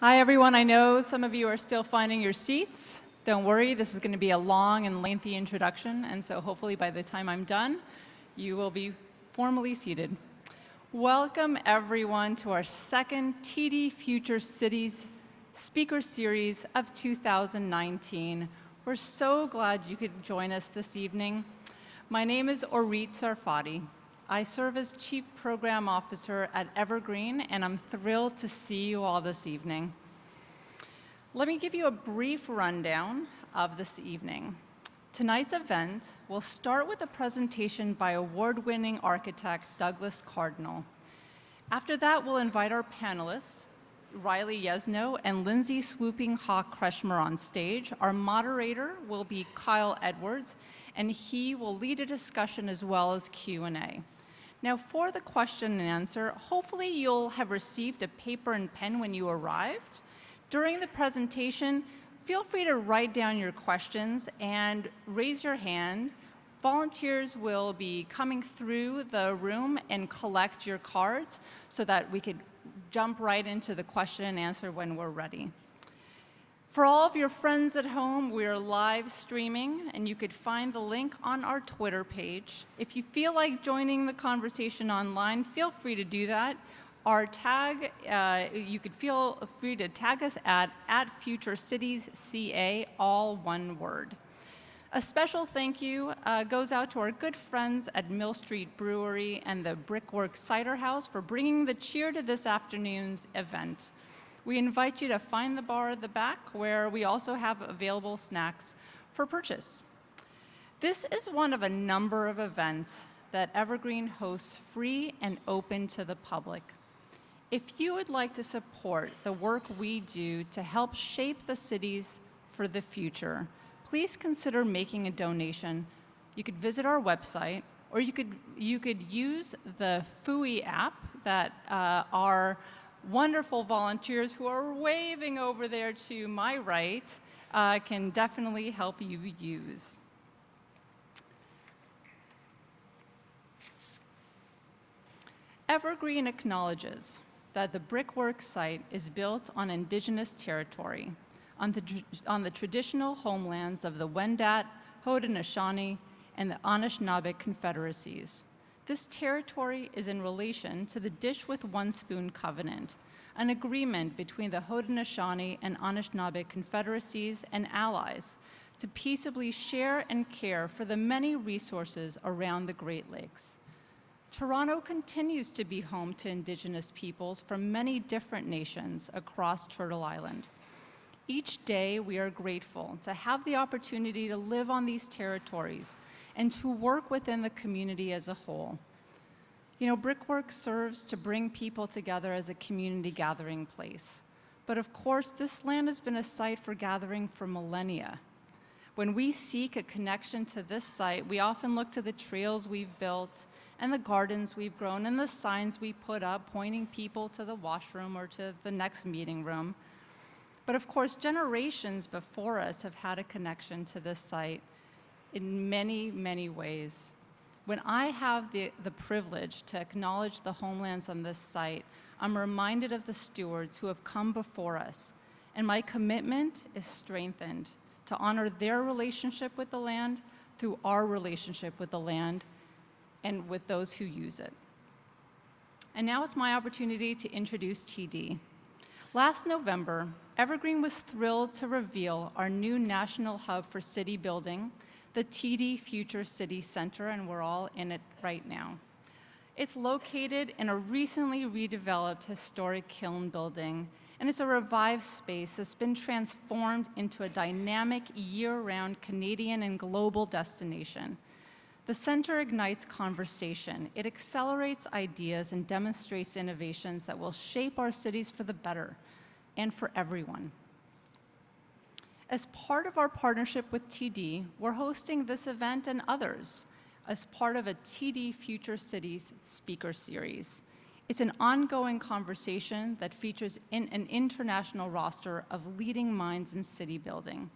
Hi, everyone. I know some of you are still finding your seats. Don't worry, this is going to be a long and lengthy introduction, and so hopefully by the time I'm done, you will be formally seated. Welcome, everyone, to our second TD Future Cities Speaker Series of 2019. We're so glad you could join us this evening. My name is Orit Sarfati. I serve as Chief Program Officer at Evergreen, and I'm thrilled to see you all this evening. Let me give you a brief rundown of this evening. Tonight's event will start with a presentation by award-winning architect Douglas Cardinal. After that, we'll invite our panelists, Riley Yesno and Lindsay Swooping Hawk Kretschmer, on stage. Our moderator will be Kyle Edwards, and he will lead a discussion as well as Q&A. Now, for the question and answer, hopefully you'll have received a paper and pen when you arrived. During the presentation, feel free to write down your questions and raise your hand. Volunteers will be coming through the room and collect your cards so that we could jump right into the question and answer when we're ready. For all of your friends at home, we're live streaming, and you could find the link on our Twitter page. If you feel like joining the conversation online, feel free to do that. Our tag, you could feel free to tag us at @FutureCitiesCA, all one word. A special thank you goes out to our good friends at Mill Street Brewery and the Brickwork Cider House for bringing the cheer to this afternoon's event. We invite you to find the bar at the back, where we also have available snacks for purchase. This is one of a number of events that Evergreen hosts free and open to the public. If you would like to support the work we do to help shape the cities for the future, please consider making a donation. You could visit our website, or you could use the FUI app that our wonderful volunteers who are waving over there to my right can definitely help you use. Evergreen acknowledges that the Brickwork site is built on Indigenous territory, on the traditional homelands of the Wendat, Haudenosaunee, and the Anishinaabe Confederacies. This territory is in relation to the Dish with One Spoon Covenant, an agreement between the Haudenosaunee and Anishinaabe Confederacies and allies to peaceably share and care for the many resources around the Great Lakes. Toronto continues to be home to Indigenous peoples from many different nations across Turtle Island. Each day, we are grateful to have the opportunity to live on these territories and to work within the community as a whole. You know, Brickwork serves to bring people together as a community gathering place. But of course, this land has been a site for gathering for millennia. When we seek a connection to this site, we often look to the trails we've built and the gardens we've grown and the signs we put up pointing people to the washroom or to the next meeting room. But of course, generations before us have had a connection to this site in many, many ways. When I have the privilege to acknowledge the homelands on this site, I'm reminded of the stewards who have come before us, and my commitment is strengthened to honor their relationship with the land through our relationship with the land and with those who use it. And now it's my opportunity to introduce TD. Last November, Evergreen was thrilled to reveal our new national hub for city building, the TD Future City Center, and we're all in it right now. It's located in a recently redeveloped historic kiln building, and it's a revived space that's been transformed into a dynamic year-round Canadian and global destination. The center ignites conversation. It accelerates ideas and demonstrates innovations that will shape our cities for the better and for everyone. As part of our partnership with TD, we're hosting this event and others as part of a TD Future Cities Speaker Series. It's an ongoing conversation that features an international roster of leading minds in city building.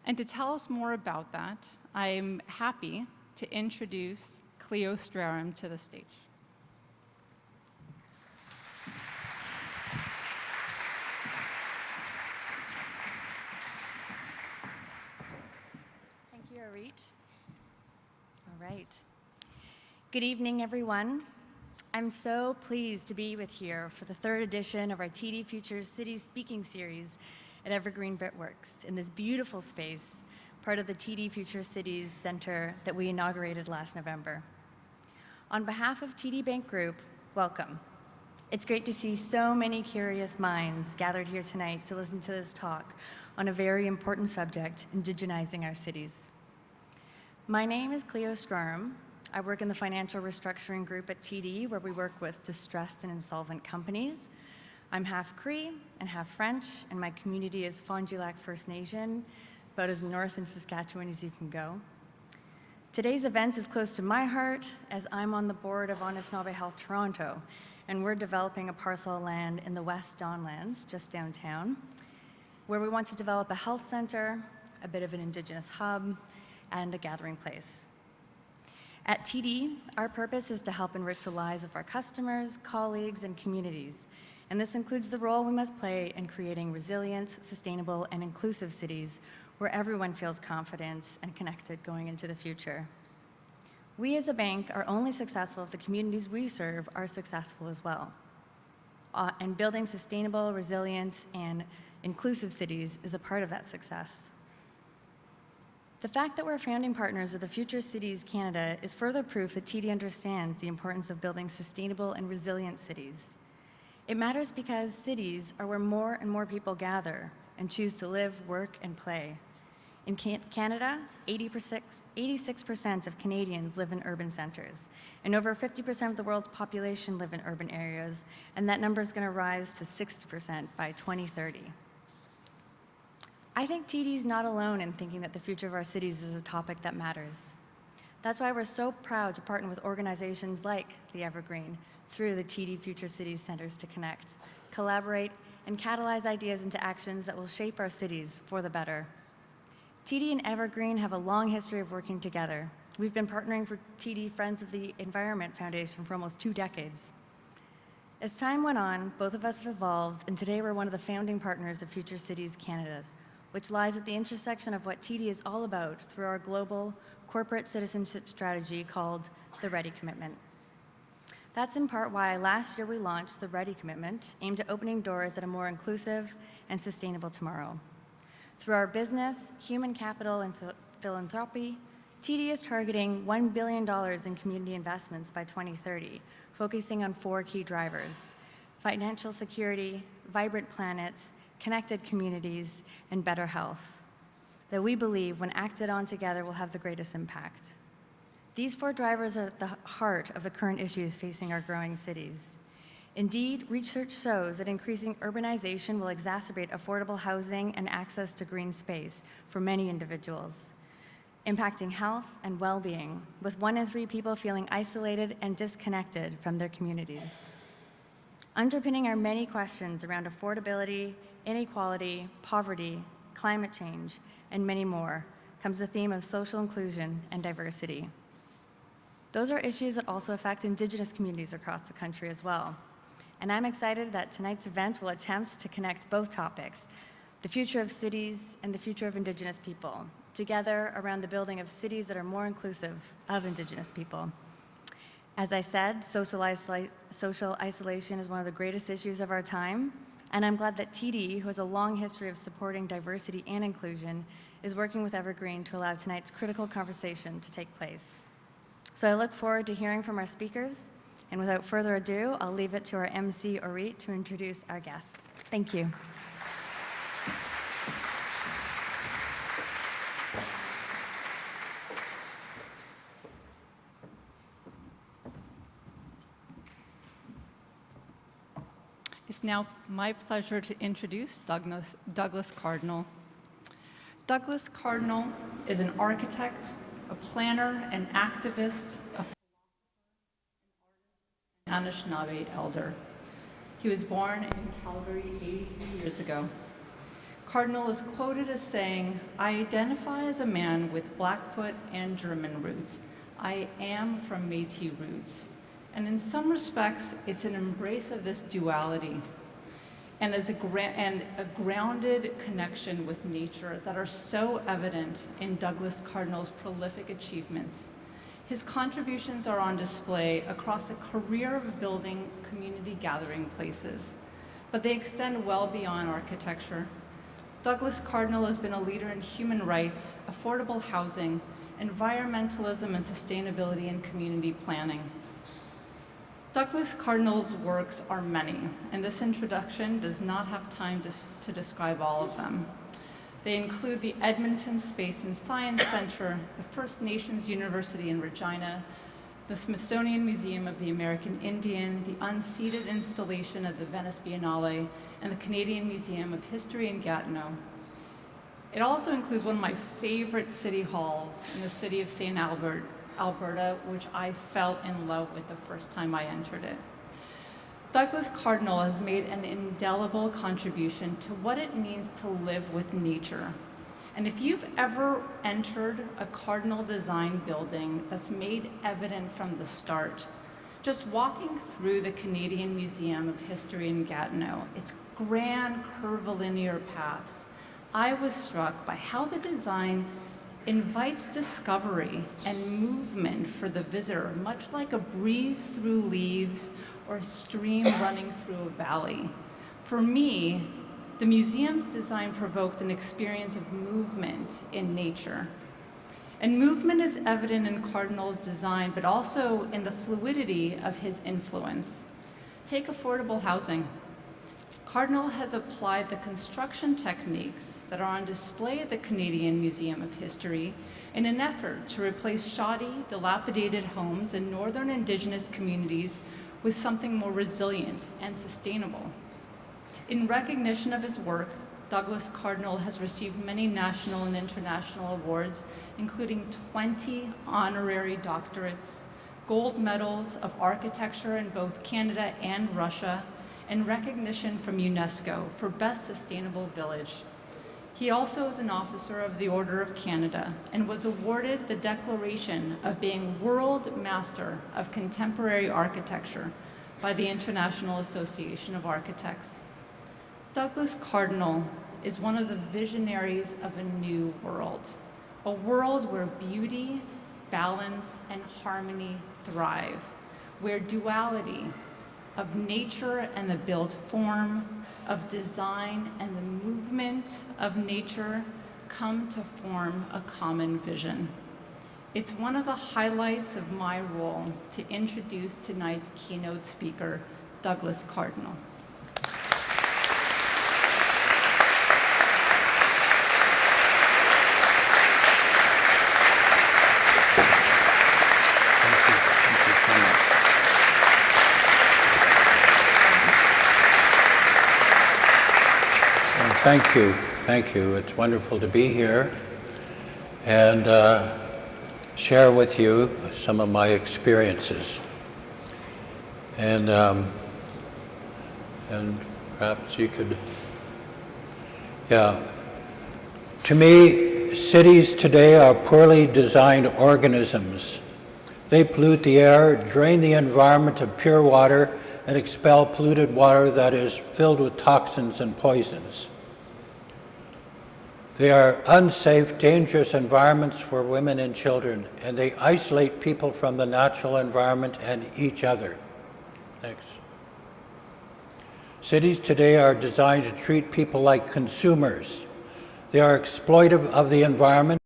And to tell us more about that, I'm happy to introduce Cleo Straram to the stage. right. Good evening, everyone. I'm so pleased to be with you for the third edition of our TD Future Cities speaking series at Evergreen Bitworks in this beautiful space, part of the TD Future Cities Center that we inaugurated last November. On behalf of TD Bank Group, welcome. It's great to see so many curious minds gathered here tonight to listen to this talk on a very important subject, indigenizing our cities. My name is Cleo Strorum. I work in the financial restructuring group at TD, where we work with distressed and insolvent companies. I'm half Cree and half French, and my community is Fond du Lac First Nation, about as north in Saskatchewan as you can go. Today's event is close to my heart, as I'm on the board of Anishinaabe Health Toronto, and we're developing a parcel of land in the West Donlands, just downtown, where we want to develop a health center, a bit of an Indigenous hub, and a gathering place. At TD, our purpose is to help enrich the lives of our customers, colleagues, and communities, and this includes the role we must play in creating resilient, sustainable, and inclusive cities where everyone feels confident and connected going into the future. We as a bank are only successful if the communities we serve are successful as well. And building sustainable, resilient, and inclusive cities is a part of that success. The fact that we're founding partners of the Future Cities Canada is further proof that TD understands the importance of building sustainable and resilient cities. It matters because cities are where more and more people gather and choose to live, work, and play. In Canada, 86% of Canadians live in urban centers, and over 50% of the world's population live in urban areas, and that number is going to rise to 60% by 2030. I think TD is not alone in thinking that the future of our cities is a topic that matters. That's why we're so proud to partner with organizations like the Evergreen through the TD Future Cities Centers to connect, collaborate, and catalyze ideas into actions that will shape our cities for the better. TD and Evergreen have a long history of working together. We've been partnering for TD Friends of the Environment Foundation for almost 2 decades. As time went on, both of us have evolved, and today we're one of the founding partners of Future Cities Canada, which lies at the intersection of what TD is all about through our global corporate citizenship strategy called the READY Commitment. That's in part why last year we launched the READY Commitment, aimed at opening doors at a more inclusive and sustainable tomorrow. Through our business, human capital, and philanthropy, TD is targeting $1 billion in community investments by 2030, focusing on 4 key drivers: financial security, vibrant planets, connected communities, and better health, that we believe, when acted on together, will have the greatest impact. These 4 drivers are at the heart of the current issues facing our growing cities. Indeed, research shows that increasing urbanization will exacerbate affordable housing and access to green space for many individuals, impacting health and well-being, with 1 in 3 people feeling isolated and disconnected from their communities. Underpinning our many questions around affordability, inequality, poverty, climate change, and many more comes the theme of social inclusion and diversity. Those are issues that also affect Indigenous communities across the country as well. And I'm excited that tonight's event will attempt to connect both topics, the future of cities and the future of Indigenous people, together around the building of cities that are more inclusive of Indigenous people. As I said, social isolation is one of the greatest issues of our time, and I'm glad that TD, who has a long history of supporting diversity and inclusion, is working with Evergreen to allow tonight's critical conversation to take place. So I look forward to hearing from our speakers, and without further ado, I'll leave it to our MC, Orit, to introduce our guests. Thank you. It's now my pleasure to introduce Douglas Cardinal. Douglas Cardinal is an architect, a planner, an activist, a Anishinaabe elder. He was born in Calgary 83 years ago. Cardinal is quoted as saying, "I identify as a man with Blackfoot and German roots. I am from Métis roots." And in some respects, it's an embrace of this duality and a grounded connection with nature that are so evident in Douglas Cardinal's prolific achievements. His contributions are on display across a career of building community gathering places, but they extend well beyond architecture. Douglas Cardinal has been a leader in human rights, affordable housing, environmentalism, and sustainability in community planning. Douglas Cardinal's works are many, and this introduction does not have time to describe all of them. They include the Edmonton Space and Science Center, the First Nations University in Regina, the Smithsonian Museum of the American Indian, the unceded installation of the Venice Biennale, and the Canadian Museum of History in Gatineau. It also includes one of my favorite city halls in the city of St. Albert, Alberta, which I fell in love with the first time I entered it. Douglas Cardinal has made an indelible contribution to what it means to live with nature. And if you've ever entered a Cardinal design building that's made evident from the start, just walking through the Canadian Museum of History in Gatineau, its grand curvilinear paths, I was struck by how the design invites discovery and movement for the visitor, much like a breeze through leaves or a stream running through a valley. For me, the museum's design provoked an experience of movement in nature. And movement is evident in Cardinal's design, but also in the fluidity of his influence. Take affordable housing. Cardinal has applied the construction techniques that are on display at the Canadian Museum of History in an effort to replace shoddy, dilapidated homes in northern Indigenous communities with something more resilient and sustainable. In recognition of his work, Douglas Cardinal has received many national and international awards, including 20 honorary doctorates, gold medals of architecture in both Canada and Russia, and recognition from UNESCO for Best Sustainable Village. He also is an officer of the Order of Canada and was awarded the declaration of being World Master of Contemporary Architecture by the International Association of Architects. Douglas Cardinal is one of the visionaries of a new world, a world where beauty, balance, and harmony thrive, where duality of nature and the built form, of design and the movement of nature come to form a common vision. It's one of the highlights of my role to introduce tonight's keynote speaker, Douglas Cardinal. Thank you. Thank you. It's wonderful to be here and share with you some of my experiences. And perhaps you could, To me, cities today are poorly designed organisms. They pollute the air, drain the environment of pure water, and expel polluted water that is filled with toxins and poisons. They are unsafe, dangerous environments for women and children, and they isolate people from the natural environment and each other. Next. Cities today are designed to treat people like consumers. They are exploitive of the environment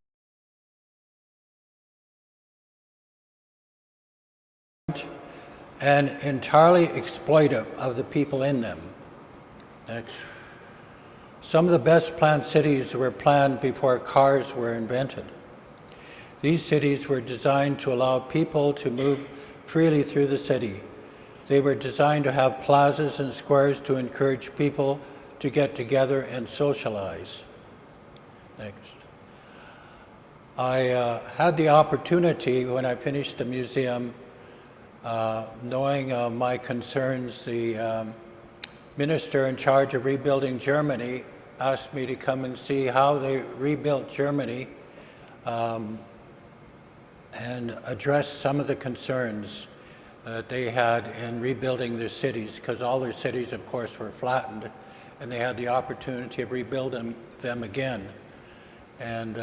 and entirely exploitive of the people in them. Next. Some of the best planned cities were planned before cars were invented. These cities were designed to allow people to move freely through the city. They were designed to have plazas and squares to encourage people to get together and socialize. Next. I had the opportunity when I finished the museum, knowing my concerns, the minister in charge of rebuilding Germany asked me to come and see how they rebuilt Germany and address some of the concerns that they had in rebuilding their cities, because all their cities, of course, were flattened, and they had the opportunity of rebuilding them again. And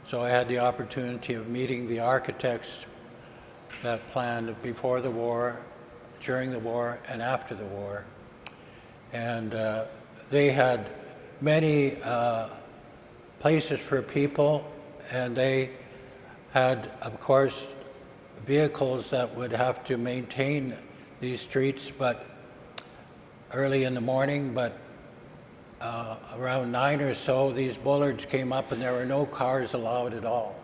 so I had the opportunity of meeting the architects that planned before the war, during the war, and after the war. And they had many places for people, and they had, of course, vehicles that would have to maintain these streets, but early in the morning, but around 9 or so, these bollards came up and there were no cars allowed at all.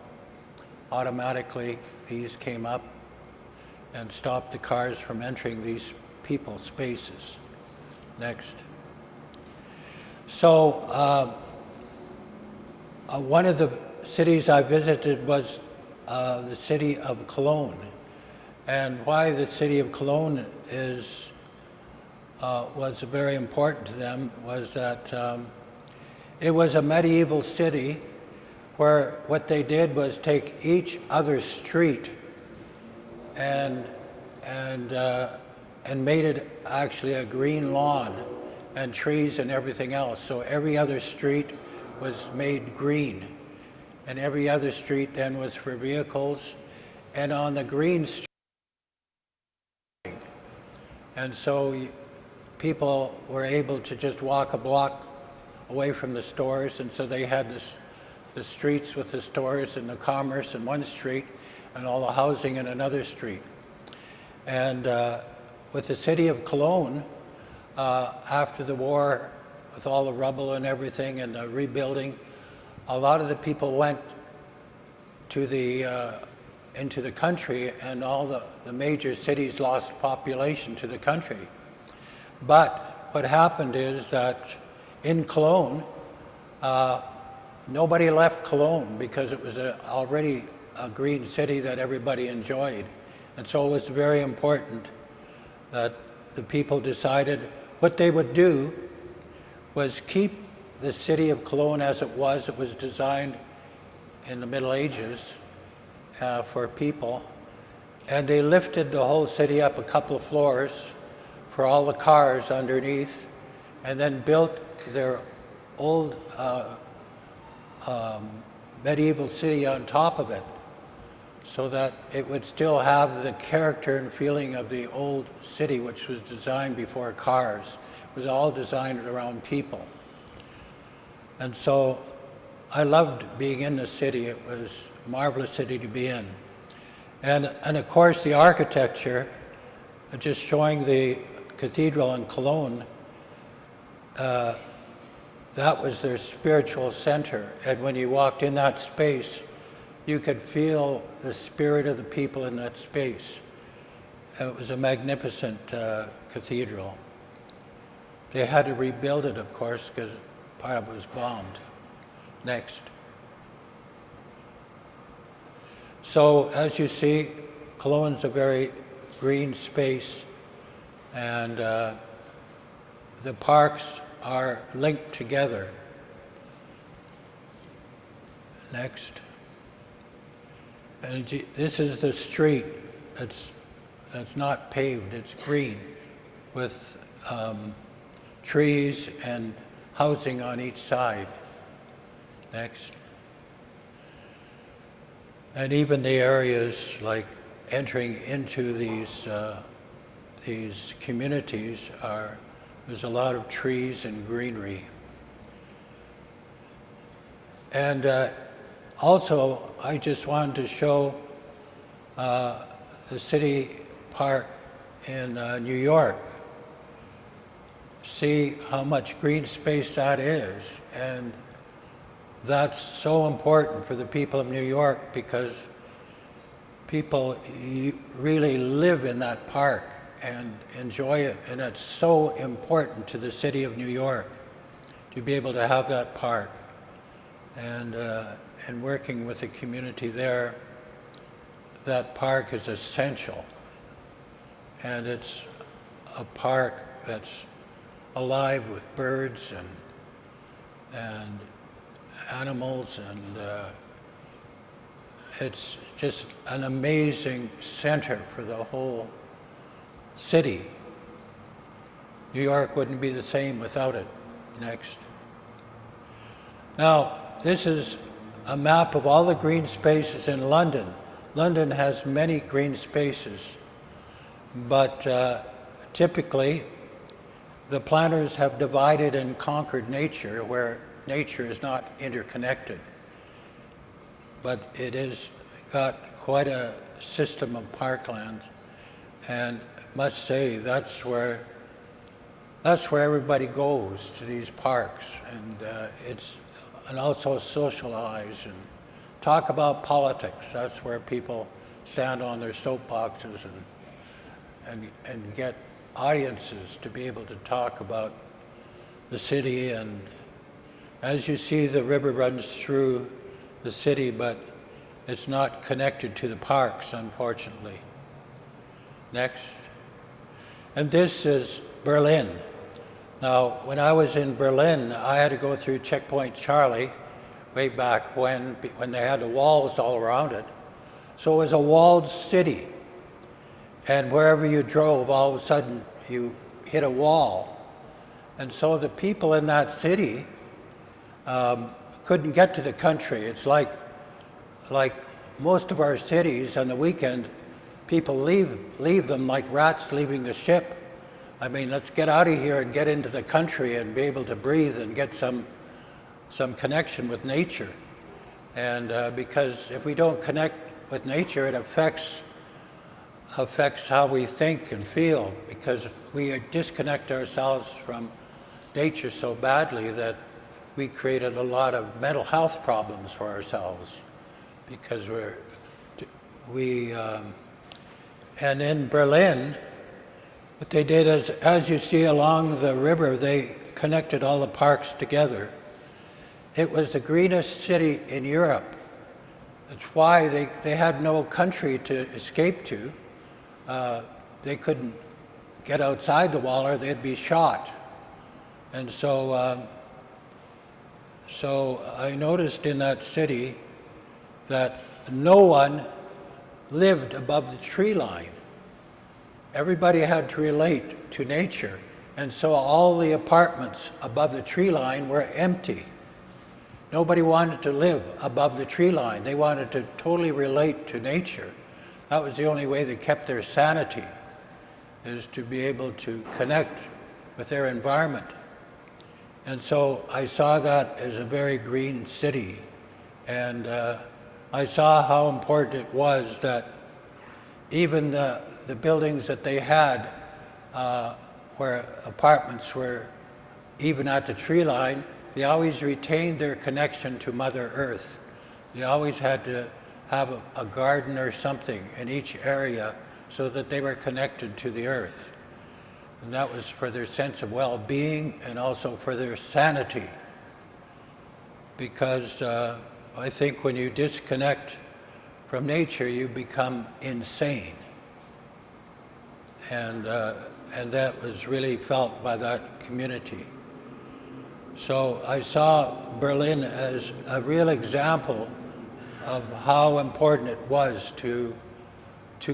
Automatically, these came up and stopped the cars from entering these people's spaces. Next. So, one of the cities I visited was the city of Cologne. And why the city of Cologne was very important to them was that it was a medieval city where what they did was take each other street and made it actually a green lawn and trees and everything else. So every other street was made green, and every other street then was for vehicles, and on the green street. And so people were able to just walk a block away from the stores, and so they had the streets with the stores and the commerce in one street and all the housing in another street. And with the city of Cologne, after the war, with all the rubble and everything and the rebuilding, a lot of the people went to into the country, and all the major cities lost population to the country. But what happened is that in Cologne, nobody left Cologne because it was already a green city that everybody enjoyed. And so it was very important that the people decided what they would do was keep the city of Cologne as it was. It was designed in the Middle Ages for people. And they lifted the whole city up a couple of floors for all the cars underneath, and then built their old medieval city on top of it, so that it would still have the character and feeling of the old city, which was designed before cars. It was all designed around people. And so I loved being in the city. It was a marvelous city to be in. And of course the architecture, just showing the cathedral in Cologne, that was their spiritual center. And when you walked in that space, you could feel the spirit of the people in that space. And it was a magnificent cathedral. They had to rebuild it, of course, because part of it was bombed. Next. So as you see, Cologne's a very green space, and the parks are linked together. Next. And this is the street that's not paved, it's green, with trees and housing on each side. Next. And even the areas like entering into these communities there's a lot of trees and greenery. And also, I just wanted to show the city park in New York. See how much green space that is. And that's so important for the people of New York, because people really live in that park and enjoy it. And it's so important to the city of New York to be able to have that park. And working with the community there, that park is essential. And it's a park that's alive with birds and animals, and it's just an amazing center for the whole city. New York wouldn't be the same without it. Next. Now, this is a map of all the green spaces in London. London has many green spaces, but typically the planners have divided and conquered nature where nature is not interconnected. But it has got quite a system of parklands, and I must say that's where everybody goes, to these parks, and also socialize and talk about politics. That's where people stand on their soapboxes and get audiences to be able to talk about the city. And as you see, the river runs through the city, but it's not connected to the parks, unfortunately. Next. And this is Berlin. Now, when I was in Berlin, I had to go through Checkpoint Charlie way back when they had the walls all around it. So it was a walled city. And wherever you drove, all of a sudden you hit a wall. And so the people in that city couldn't get to the country. It's like most of our cities on the weekend, people leave them like rats leaving the ship. I mean, let's get out of here and get into the country and be able to breathe and get some connection with nature. And because if we don't connect with nature, it affects how we think and feel, because we disconnect ourselves from nature so badly that we created a lot of mental health problems for ourselves, because and in Berlin, what they did is, as you see along the river, they connected all the parks together. It was the greenest city in Europe. That's why they had no country to escape to. They couldn't get outside the wall or they'd be shot. And so I noticed in that city that no one lived above the tree line. Everybody had to relate to nature, and so all the apartments above the tree line were empty. Nobody wanted to live above the tree line. They wanted to totally relate to nature. That was the only way they kept their sanity, is to be able to connect with their environment. And so I saw that as a very green city, and I saw how important it was that even the buildings that they had, where apartments were even at the tree line, they always retained their connection to Mother Earth. They always had to have a garden or something in each area so that they were connected to the earth. And that was for their sense of well-being and also for their sanity. Because I think when you disconnect from nature, you become insane. And that was really felt by that community. So I saw Berlin as a real example of how important it was to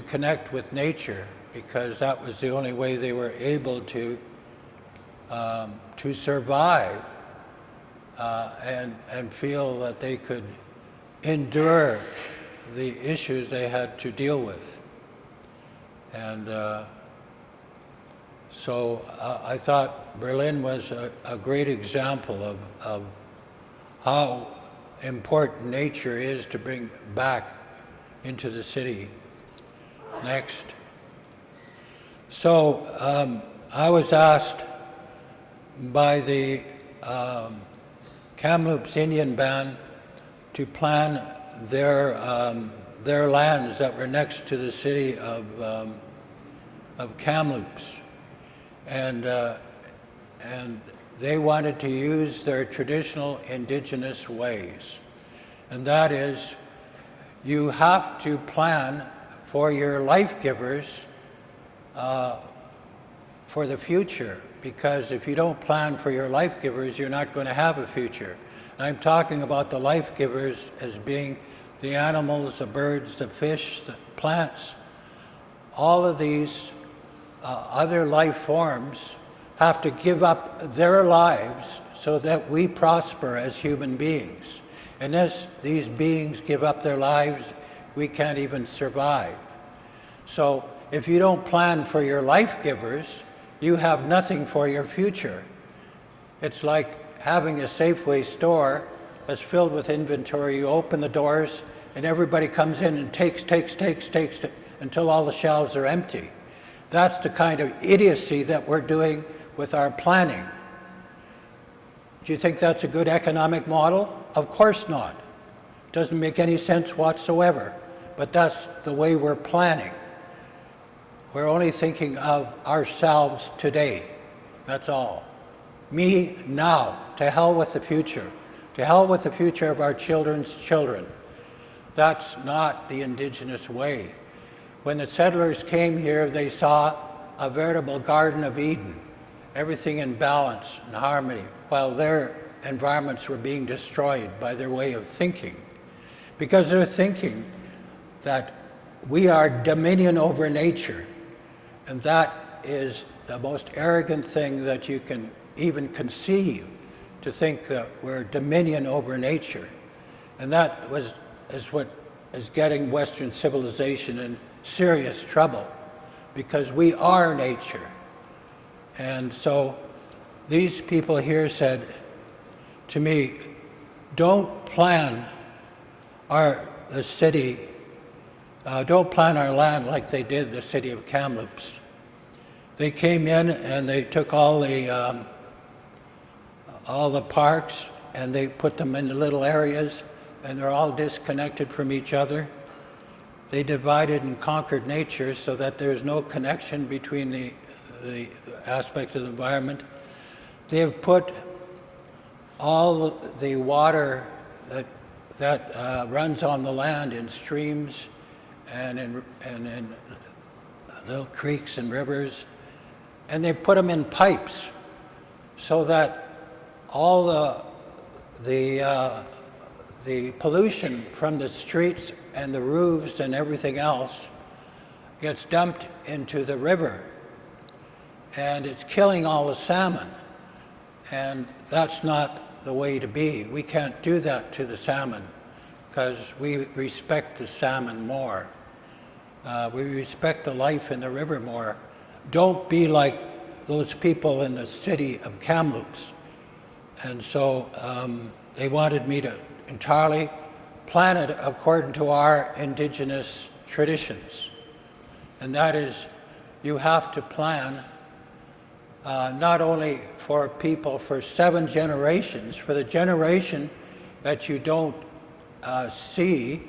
connect with nature, because that was the only way they were able to survive and feel that they could endure the issues they had to deal with. And so I thought Berlin was a great example of how important nature is to bring back into the city. Next. So I was asked by the Kamloops Indian Band to plan their lands that were next to the city of Kamloops, and they wanted to use their traditional indigenous ways, and that is, you have to plan for your life givers for the future, because if you don't plan for your life givers, you're not going to have a future. And I'm talking about the life givers as being the animals, the birds, the fish, the plants. All of these other life forms have to give up their lives so that we prosper as human beings. And as these beings give up their lives, we can't even survive. So if you don't plan for your life givers, you have nothing for your future. It's like having a Safeway store that's filled with inventory. You open the doors and everybody comes in and takes until all the shelves are empty. That's the kind of idiocy that we're doing with our planning. Do you think that's a good economic model? Of course not. Doesn't make any sense whatsoever. But that's the way we're planning. We're only thinking of ourselves today. That's all. Me now. To hell with the future. To hell with the future of our children's children. That's not the Indigenous way. When the settlers came here, they saw a veritable Garden of Eden, everything in balance and harmony, while their environments were being destroyed by their way of thinking. Because they're thinking that we are dominion over nature, and that is the most arrogant thing that you can even conceive, to think that we're dominion over nature. And that is what is getting Western civilization in serious trouble, because we are nature. And so these people here said to me, don't plan the city, don't plan our land like they did the city of Kamloops. They came in and they took all the parks and they put them into little areas, and they're all disconnected from each other. They divided and conquered nature so that there's no connection between the aspects of the environment. They have put all the water that runs on the land in streams and in little creeks and rivers, and they put them in pipes so that all the pollution from the streets and the roofs and everything else gets dumped into the river, and it's killing all the salmon. And that's not the way to be. We can't do that to the salmon, because we respect the salmon more. We respect the life in the river more. Don't be like those people in the city of Kamloops. And so they wanted me to entirely plan it according to our Indigenous traditions. And that is, you have to plan not only for people for 7 generations, for the generation that you don't see,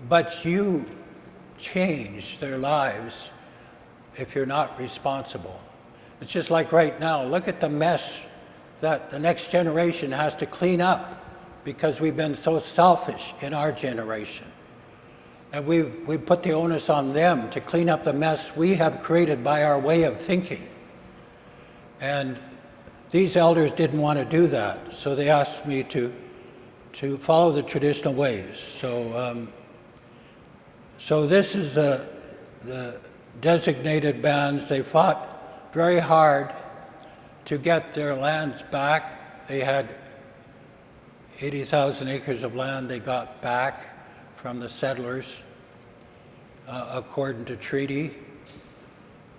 but you change their lives if you're not responsible. It's just like right now, look at the mess that the next generation has to clean up because we've been so selfish in our generation. And we put the onus on them to clean up the mess we have created by our way of thinking. And these elders didn't want to do that, so they asked me to follow the traditional ways. So this is the designated bands. They fought very hard to get their lands back. They had 80,000 acres of land they got back from the settlers according to treaty.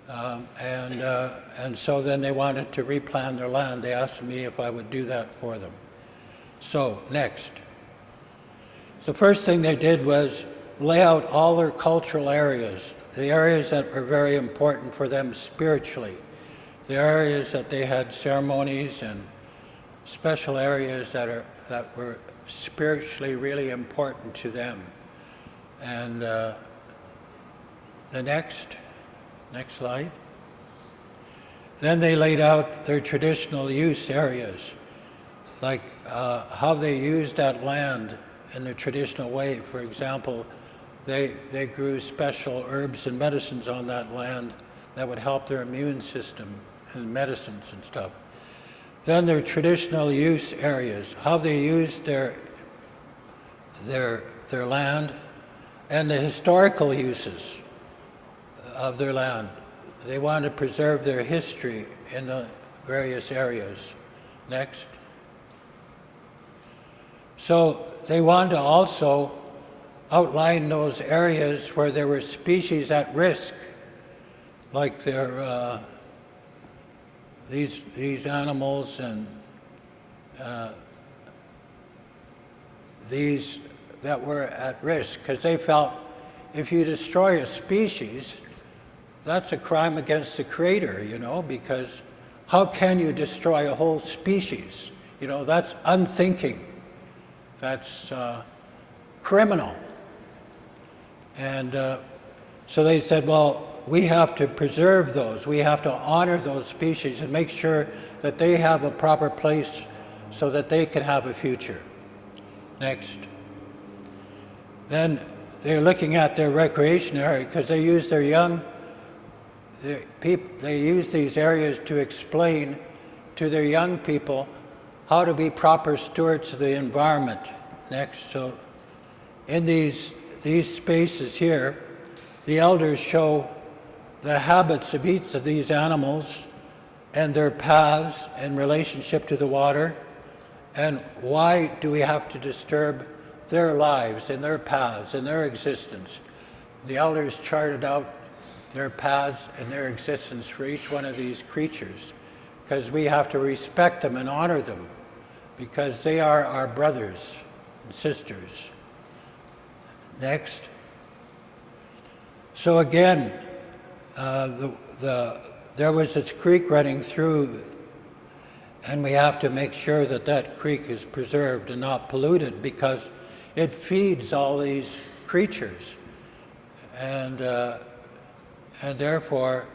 And so then they wanted to replan their land. They asked me if I would do that for them. So, next. The first thing they did was lay out all their cultural areas, the areas that were very important for them spiritually, the areas that they had ceremonies and special areas that were spiritually really important to them. And the next slide. Then they laid out their traditional use areas, like how they used that land in the traditional way. For example, they grew special herbs and medicines on that land that would help their immune system and medicines and stuff. Then their traditional use areas, how they used their land, and the historical uses of their land. They wanted to preserve their history in the various areas. Next. So they wanted to also outlined those areas where there were species at risk, like these animals and these that were at risk, because they felt if you destroy a species, that's a crime against the Creator, you know, because how can you destroy a whole species? You know, that's unthinking. That's criminal. And so they said, well, we have to preserve those. We have to honor those species and make sure that they have a proper place so that they can have a future. Next. Then they're looking at their recreation area because they use their young, they use these areas to explain to their young people how to be proper stewards of the environment. Next. So in these spaces here, the elders show the habits of each of these animals and their paths in relationship to the water, and why do we have to disturb their lives and their paths and their existence. The elders charted out their paths and their existence for each one of these creatures, because we have to respect them and honor them, because they are our brothers and sisters. Next. So again, there was this creek running through, and we have to make sure that that creek is preserved and not polluted, because it feeds all these creatures, and therefore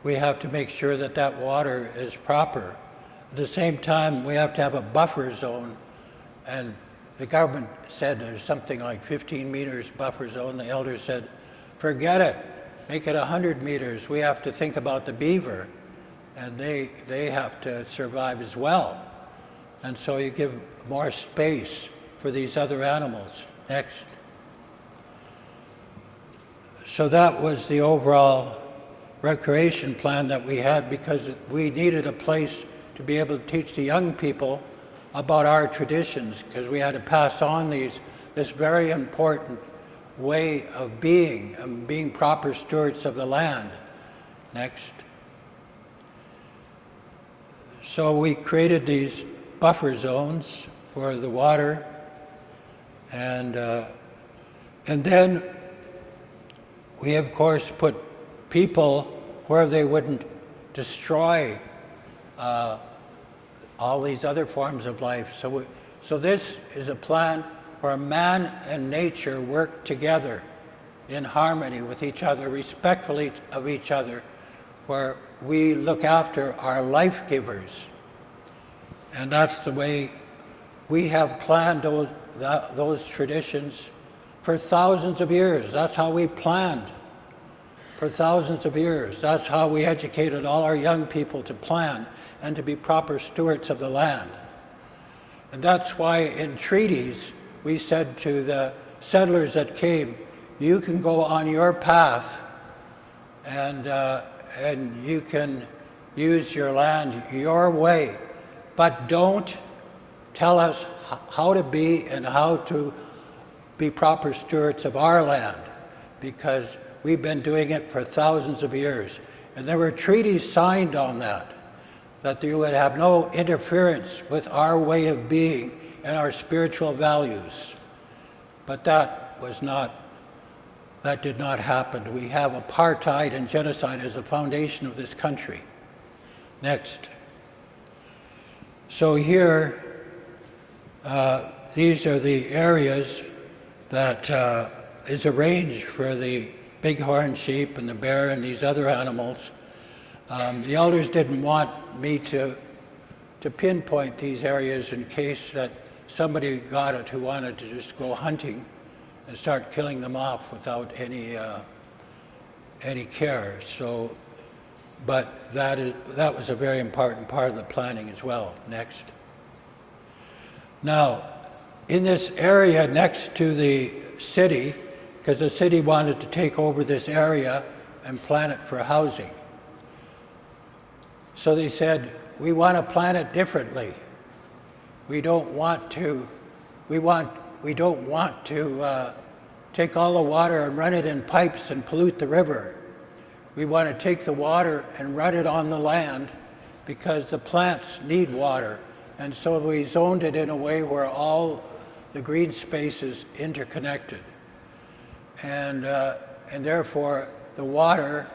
we have to make sure that that water is proper. At the same time, we have to have a buffer zone, and the government said there's something like 15 meters buffer zone. The elders said, forget it, make it 100 meters. We have to think about the beaver, and they have to survive as well. And so you give more space for these other animals. Next. So that was the overall recreation plan that we had, because we needed a place to be able to teach the young people about our traditions, because we had to pass on this very important way of being proper stewards of the land. Next. So we created these buffer zones for the water, and then we of course put people where they wouldn't destroy all these other forms of life. So this is a plan where man and nature work together in harmony with each other, respectfully of each other, where we look after our life givers. And that's the way we have planned those traditions for thousands of years. That's how we planned for thousands of years. That's how we educated all our young people to plan and to be proper stewards of the land. And that's why in treaties we said to the settlers that came, you can go on your path and you can use your land your way, but don't tell us how to be and how to be proper stewards of our land, because we've been doing it for thousands of years. And there were treaties signed on that you would have no interference with our way of being and our spiritual values. But that did not happen. We have apartheid and genocide as the foundation of this country. Next. So here, these are the areas that is arranged for the bighorn sheep and the bear and these other animals. The elders didn't want me to pinpoint these areas in case that somebody got it who wanted to just go hunting and start killing them off without any care. So, but that was a very important part of the planning as well. Next. Now, in this area next to the city, because the city wanted to take over this area and plan it for housing. So they said, we want to plan it differently. We don't want to take all the water and run it in pipes and pollute the river. We want to take the water and run it on the land because the plants need water. And so we zoned it in a way where all the green space is interconnected. And therefore, the water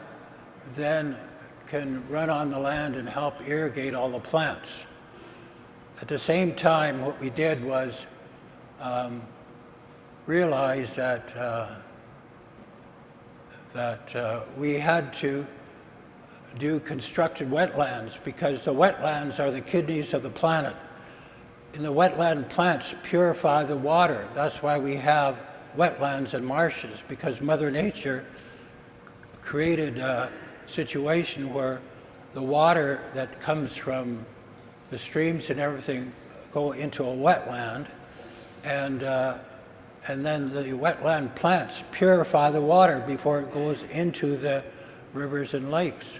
then can run on the land and help irrigate all the plants. At the same time, what we did was realize that we had to do constructed wetlands because the wetlands are the kidneys of the planet. And the wetland plants purify the water. That's why we have wetlands and marshes, because Mother Nature created a situation where the water that comes from the streams and everything go into a wetland, and then the wetland plants purify the water before it goes into the rivers and lakes.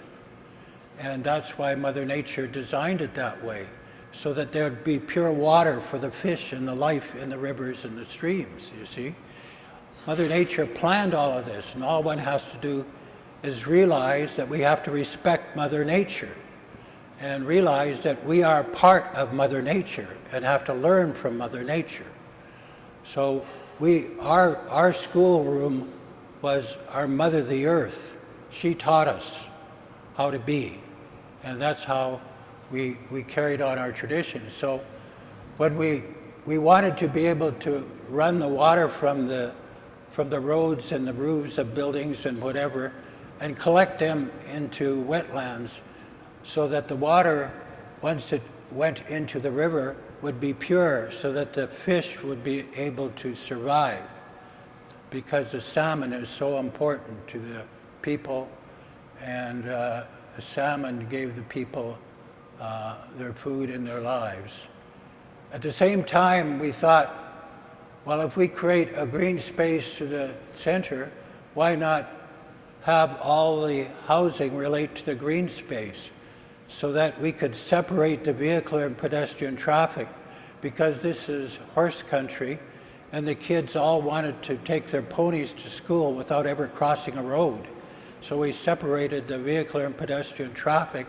And that's why Mother Nature designed it that way, so that there'd be pure water for the fish and the life in the rivers and the streams, you see. Mother Nature planned all of this, and all one has to do is realize that we have to respect Mother Nature and realize that we are part of Mother Nature and have to learn from Mother Nature. So our schoolroom was our Mother the Earth. She taught us how to be, and that's how we carried on our traditions. So when we wanted to be able to run the water from the roads and the roofs of buildings and whatever, and collect them into wetlands so that the water, once it went into the river, would be pure so that the fish would be able to survive, because the salmon is so important to the people, and the salmon gave the people their food and their lives. At the same time, we thought, well, if we create a green space to the center, why not have all the housing relate to the green space so that we could separate the vehicular and pedestrian traffic, because this is horse country and the kids all wanted to take their ponies to school without ever crossing a road. So we separated the vehicular and pedestrian traffic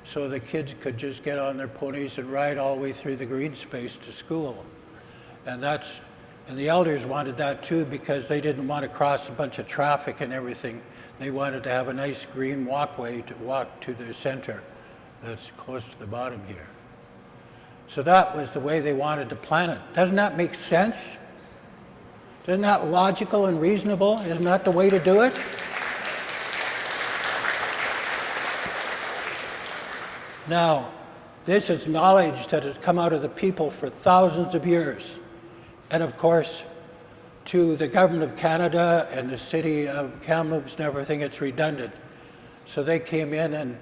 so the kids could just get on their ponies and ride all the way through the green space to school. And the elders wanted that too, because they didn't want to cross a bunch of traffic and everything. They wanted to have a nice green walkway to walk to the center that's close to the bottom here. So that was the way they wanted to plan it. Doesn't that make sense? Isn't that logical and reasonable? Isn't that the way to do it? Now, this is knowledge that has come out of the people for thousands of years. And of course, to the government of Canada and the city of Kamloops and everything, it's redundant. So they came in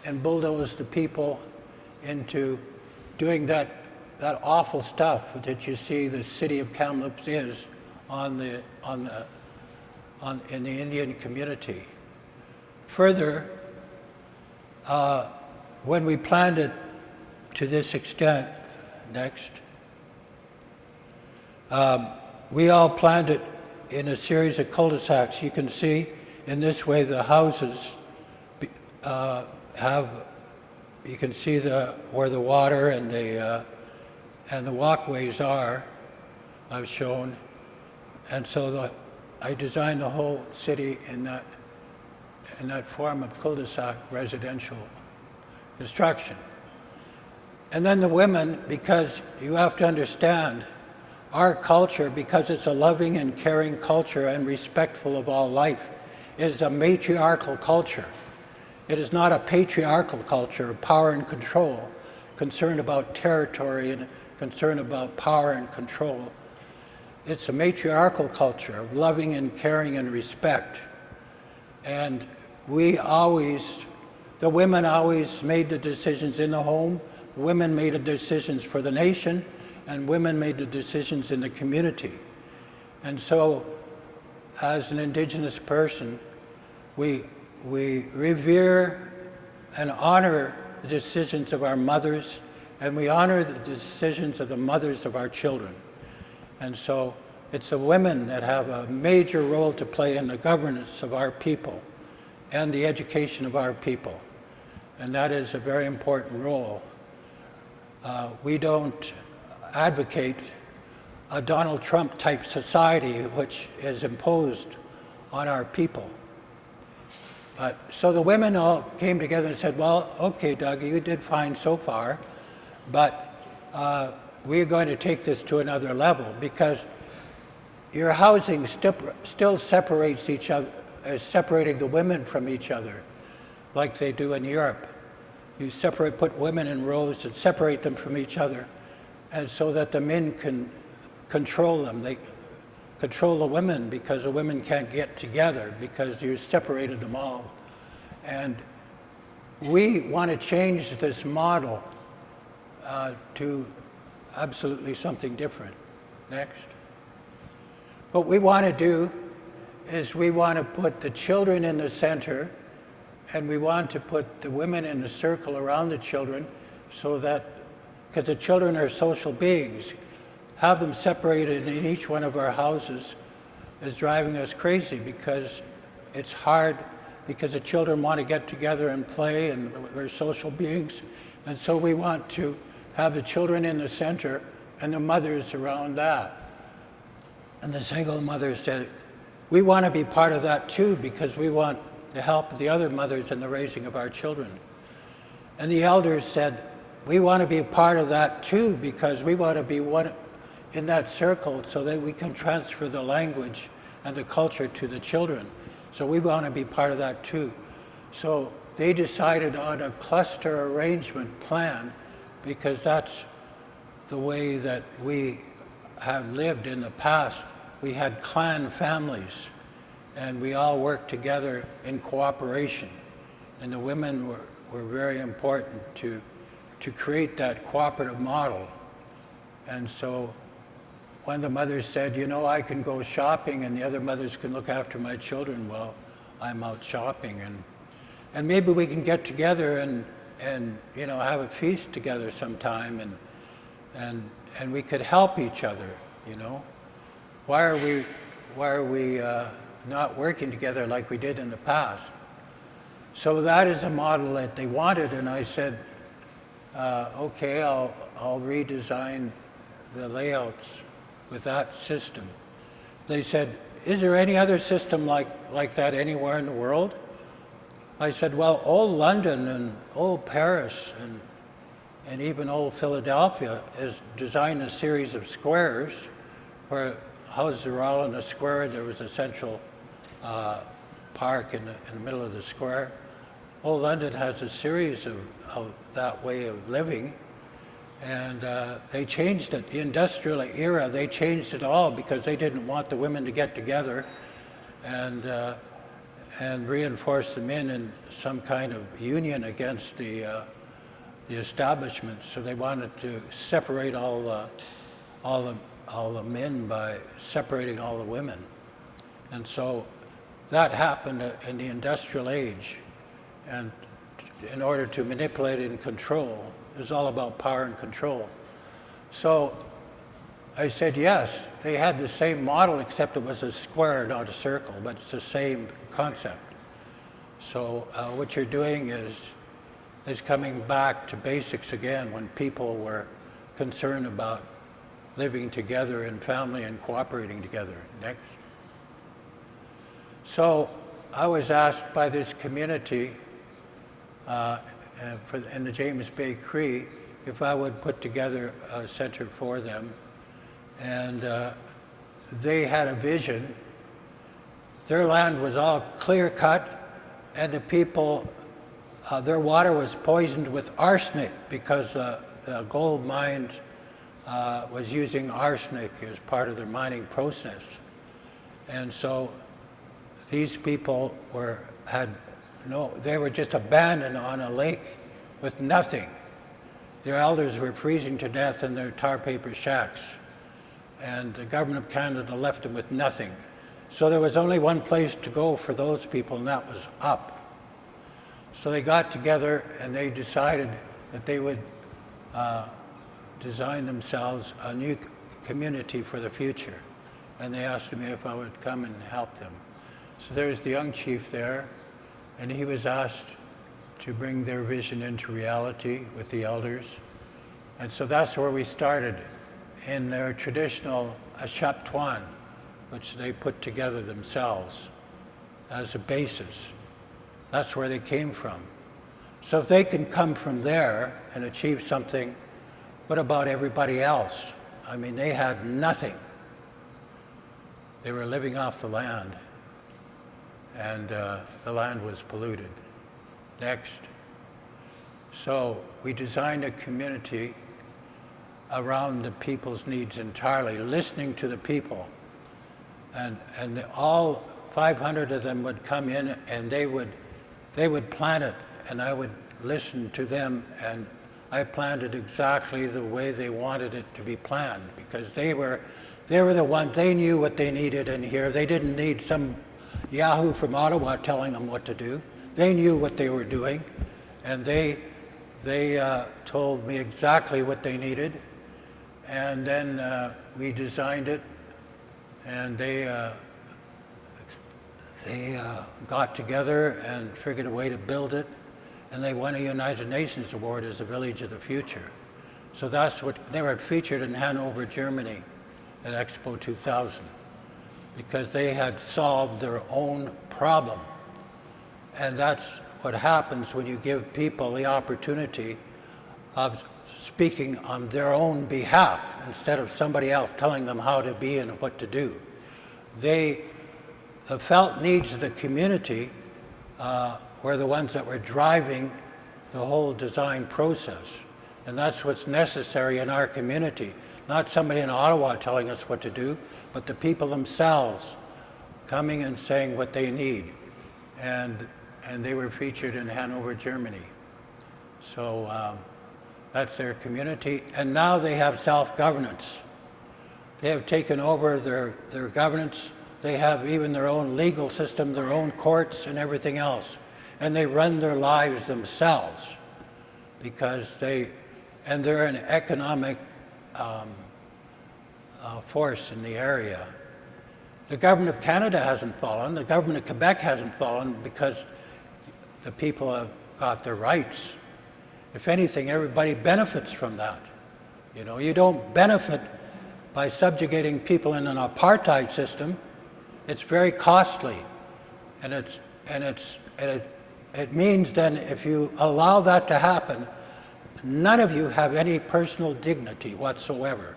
and bulldozed the people into doing that awful stuff that you see the city of Kamloops is in the Indian community. Further, when we planned it to this extent, next, we all planned it in a series of cul-de-sacs. You can see in this way the houses you can see where the water and the walkways are, I've shown. And so I designed the whole city in that form of cul-de-sac residential construction. And then the women, because you have to understand, our culture, because it's a loving and caring culture and respectful of all life, is a matriarchal culture. It is not a patriarchal culture of power and control, concerned about territory and concerned about power and control. It's a matriarchal culture of loving and caring and respect. And the women always made the decisions in the home, the women made the decisions for the nation, and women made the decisions in the community. And so, as an Indigenous person, we revere and honor the decisions of our mothers, and we honor the decisions of the mothers of our children. And so It's the women that have a major role to play in the governance of our people and the education of our people. And that is a very important role. We don't advocate a Donald Trump type society which is imposed on our people. So the women all came together and said, well, okay, Doug, you did fine so far, but we're going to take this to another level because your housing still separates each other, separating the women from each other, like they do in Europe. You put women in rows and separate them from each other, and so that the men can control them. They control the women because the women can't get together because you separated them all. And we want to change this model to absolutely something different. Next. What we want to do is we want to put the children in the center, and we want to put the women in the circle around the children so that, because the children are social beings, have them separated in each one of our houses is driving us crazy because it's hard, because the children want to get together and play, and we're social beings. And so we want to have the children in the center and the mothers around that. And the single mother said, we want to be part of that too because we want to help the other mothers in the raising of our children. And the elders said, we want to be a part of that too because we want to be one in that circle so that we can transfer the language and the culture to the children. So we want to be part of that too. So they decided on a cluster arrangement plan because that's the way that we have lived in the past. We had clan families and we all worked together in cooperation. And the women were very important to create that cooperative model. And so when the mothers said, you know, I can go shopping and the other mothers can look after my children, well, I'm out shopping. And maybe we can get together and you know, have a feast together sometime and we could help each other, you know. Why are we not working together like we did in the past? So that is a model that they wanted, and I said, okay, I'll redesign the layouts with that system. They said, is there any other system like that anywhere in the world? I said, well, old London and old Paris and even old Philadelphia has designed a series of squares where houses are all in a square. There was a central park in the middle of the square. Old London has a series of that way of living, and they changed it. The industrial era, they changed it all because they didn't want the women to get together and reinforce the men in some kind of union against the establishment. So they wanted to separate all the men by separating all the women. And so that happened in the industrial age. And in order to manipulate and control, it was all about power and control. So I said, yes, they had the same model, except it was a square, not a circle, but it's the same concept. So what you're doing is coming back to basics again when people were concerned about living together in family and cooperating together. Next. So I was asked by this community in the James Bay Cree if I would put together a center for them. And they had a vision. Their land was all clear cut, and the people, their water was poisoned with arsenic because the gold mines was using arsenic as part of their mining process. And so these people they were just abandoned on a lake with nothing. Their elders were freezing to death in their tar paper shacks, and the government of Canada left them with nothing. So there was only one place to go for those people, and that was up. So they got together and they decided that they would design themselves a new community for the future. and they asked me if I would come and help them. So there's the young chief there, and he was asked to bring their vision into reality with the elders. And so that's where we started, in their traditional Ashaptuan, which they put together themselves as a basis. That's where they came from. So if they can come from there and achieve something, what about everybody else? I mean, they had nothing. They were living off the land, and the land was polluted. Next. So we designed a community around the people's needs entirely, listening to the people. And all 500 of them would come in, and they would plan it, and I would listen to them, and I planned it exactly the way they wanted it to be planned, because they were the ones, they knew what they needed in here. They didn't need some Yahoo from Ottawa telling them what to do. They knew what they were doing, and they told me exactly what they needed, and then we designed it, and they got together and figured a way to build it, and they won a United Nations award as a Village of the Future. So that's what they were featured in Hanover, Germany at Expo 2000, because they had solved their own problem. And that's what happens when you give people the opportunity of speaking on their own behalf instead of somebody else telling them how to be and what to do. The felt needs of the community were the ones that were driving the whole design process. And that's what's necessary in our community. Not somebody in Ottawa telling us what to do, but the people themselves coming and saying what they need. And they were featured in Hanover, Germany. So that's their community. And now they have self-governance. They have taken over their governance. They have even their own legal system, their own courts and everything else. And they run their lives themselves because they're an economic force in the area. The government of Canada hasn't fallen. The government of Quebec hasn't fallen because the people have got their rights. If anything, everybody benefits from that. You know, you don't benefit by subjugating people in an apartheid system. It's very costly, and it means then if you allow that to happen, none of you have any personal dignity whatsoever.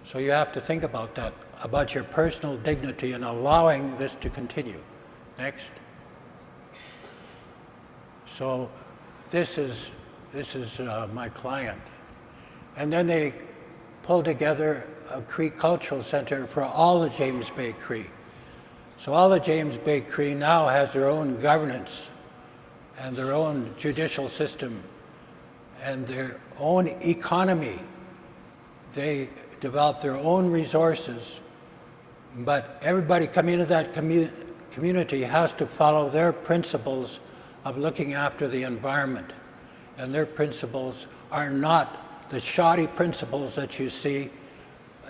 So you have to think about that, about your personal dignity and allowing this to continue. Next. So this is my client. And then they pulled together a Cree Cultural Center for all the James Bay Cree. So all the James Bay Cree now has their own governance and their own judicial system and their own economy. They develop their own resources, but everybody coming into that community has to follow their principles of looking after the environment. And their principles are not the shoddy principles that you see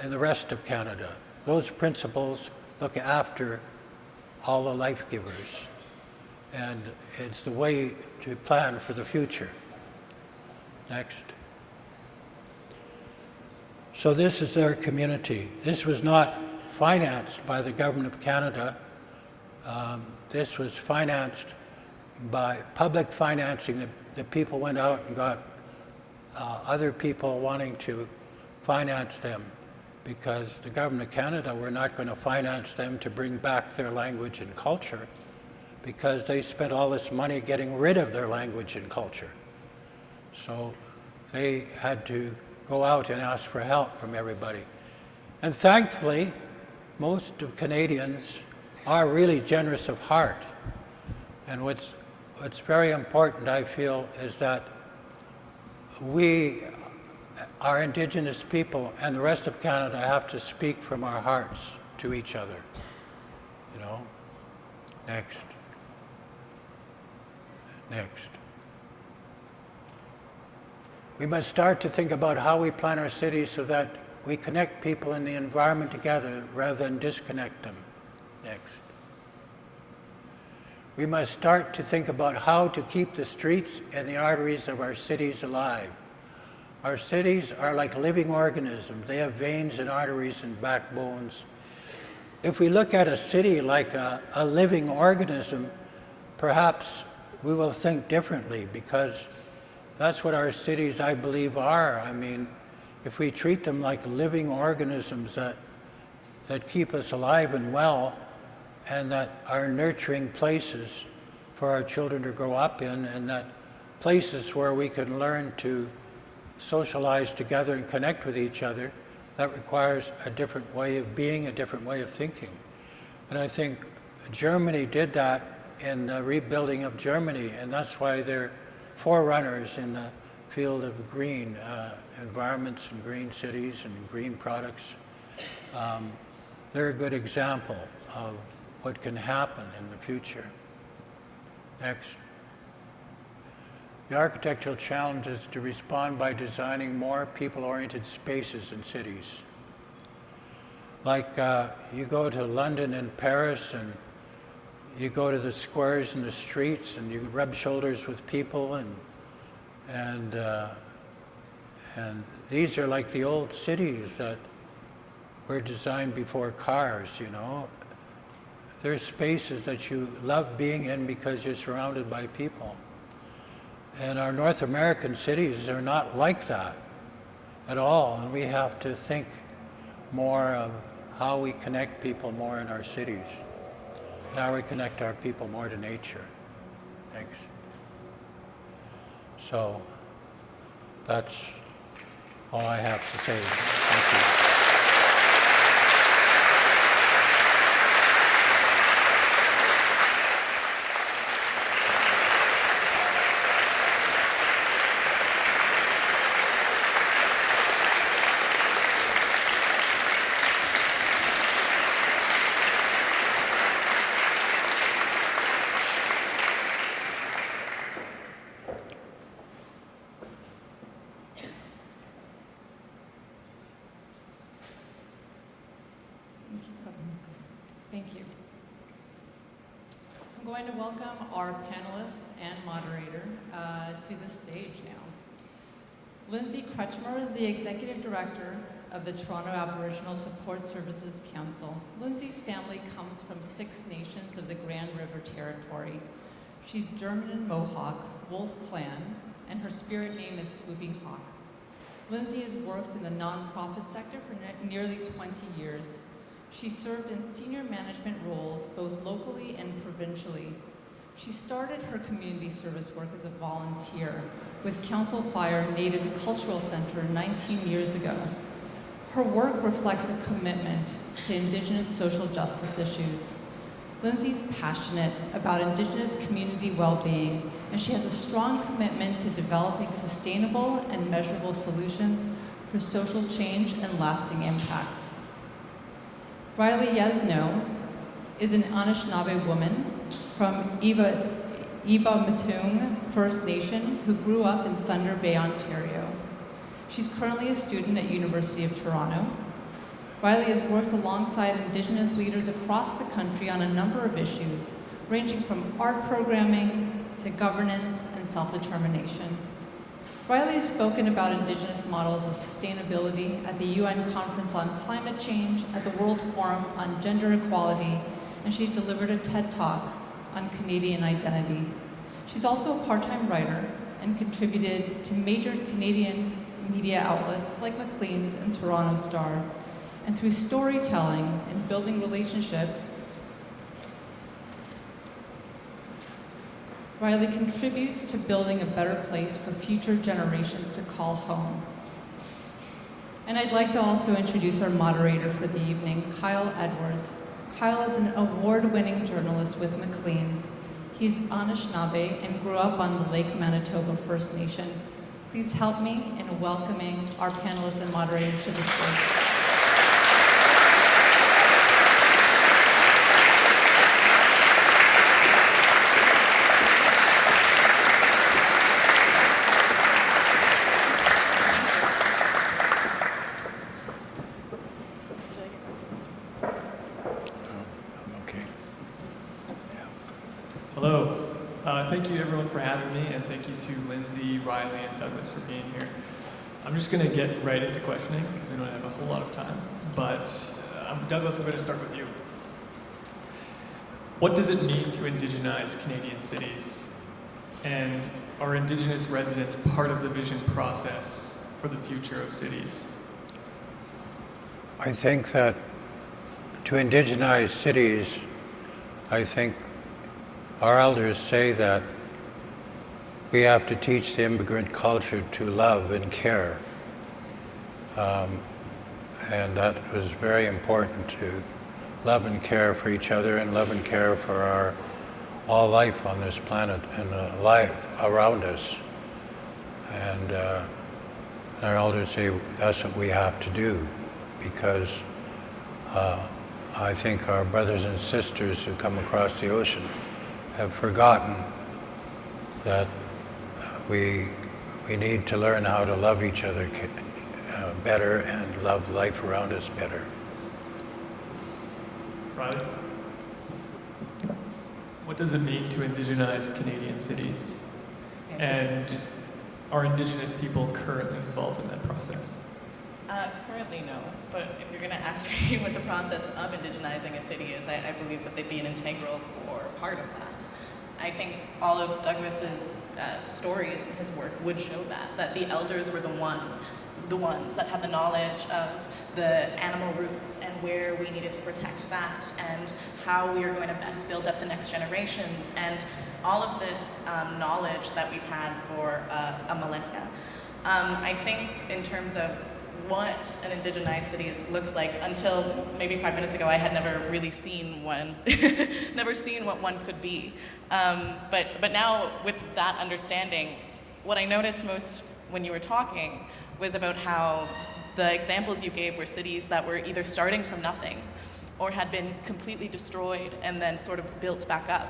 in the rest of Canada. Those principles look after all the life givers. And it's the way to plan for the future. Next. So this is their community. This was not financed by the Government of Canada. This was financed by public financing. The people went out and got other people wanting to finance them because the Government of Canada were not going to finance them to bring back their language and culture because they spent all this money getting rid of their language and culture. So they had to go out and ask for help from everybody. And thankfully, most of Canadians are really generous of heart. And what's very important, I feel, is that we, our Indigenous people, and the rest of Canada have to speak from our hearts to each other. You know? Next. Next. We must start to think about how we plan our cities so that we connect people in the environment together rather than disconnect them. Next. We must start to think about how to keep the streets and the arteries of our cities alive. Our cities are like living organisms. They have veins and arteries and backbones. If we look at a city like a living organism, perhaps we will think differently, because that's what our cities, I believe, are. I mean, if we treat them like living organisms that keep us alive and well, and that are nurturing places for our children to grow up in, and that places where we can learn to socialize together and connect with each other, that requires a different way of being, a different way of thinking. And I think Germany did that in the rebuilding of Germany, and that's why they're forerunners in the field of green environments and green cities and green products. They're a good example of what can happen in the future. Next. The architectural challenge is to respond by designing more people-oriented spaces in cities. Like you go to London and Paris, and you go to the squares and the streets, and you rub shoulders with people, and these are like the old cities that were designed before cars, you know. There's spaces that you love being in because you're surrounded by people. And our North American cities are not like that at all, and we have to think more of how we connect people more in our cities, and how we connect our people more to nature. Thanks. So that's all I have to say. Thank you. Thank you. I'm going to welcome our panelists and moderator to the stage now. Lindsay Kretschmer is the Executive Director of the Toronto Aboriginal Support Services Council. Lindsay's family comes from 6 nations of the Grand River Territory. She's German and Mohawk, Wolf Clan, and her spirit name is Swooping Hawk. Lindsay has worked in the nonprofit sector for nearly 20 years. She served in senior management roles both locally and provincially. She started her community service work as a volunteer with Council Fire Native Cultural Center 19 years ago. Her work reflects a commitment to Indigenous social justice issues. Lindsay's passionate about Indigenous community well-being, and she has a strong commitment to developing sustainable and measurable solutions for social change and lasting impact. Riley Yesno is an Anishinaabe woman from Iba-Matung First Nation who grew up in Thunder Bay, Ontario. She's currently a student at University of Toronto. Riley has worked alongside Indigenous leaders across the country on a number of issues, ranging from art programming to governance and self-determination. Riley has spoken about Indigenous models of sustainability at the UN Conference on Climate Change, at the World Forum on Gender Equality, and she's delivered a TED Talk on Canadian identity. She's also a part-time writer and contributed to major Canadian media outlets like Maclean's and Toronto Star. And through storytelling and building relationships, Riley contributes to building a better place for future generations to call home. And I'd like to also introduce our moderator for the evening, Kyle Edwards. Kyle is an award-winning journalist with Maclean's. He's Anishinaabe and grew up on the Lake Manitoba First Nation. Please help me in welcoming our panelists and moderators to the stage. Hello. Thank you everyone for having me, and thank you to Lindsay, Riley, and Douglas for being here. I'm just going to get right into questioning because we don't have a whole lot of time. But Douglas, I'm going to start with you. What does it mean to indigenize Canadian cities? And are Indigenous residents part of the vision process for the future of cities? I think that to indigenize cities, I think our elders say that we have to teach the immigrant culture to love and care. And that was very important, to love and care for each other and love and care for all life on this planet and life around us. And our elders say that's what we have to do, because I think our brothers and sisters who come across the ocean have forgotten that we need to learn how to love each other better and love life around us better. Riley? What does it mean to indigenize Canadian cities? And are Indigenous people currently involved in that process? Currently, no. But if you're going to ask me what the process of indigenizing a city is, I believe that they'd be an integral core part of that. I think all of Douglas's stories and his work would show that the elders were the ones that had the knowledge of the animal roots and where we needed to protect that and how we are going to best build up the next generations, and all of this knowledge that we've had for a millennia. I think in terms of what an indigenized city looks like, until maybe 5 minutes ago, I had never really seen one, never seen what one could be. But now with that understanding, what I noticed most when you were talking was about how the examples you gave were cities that were either starting from nothing or had been completely destroyed and then sort of built back up.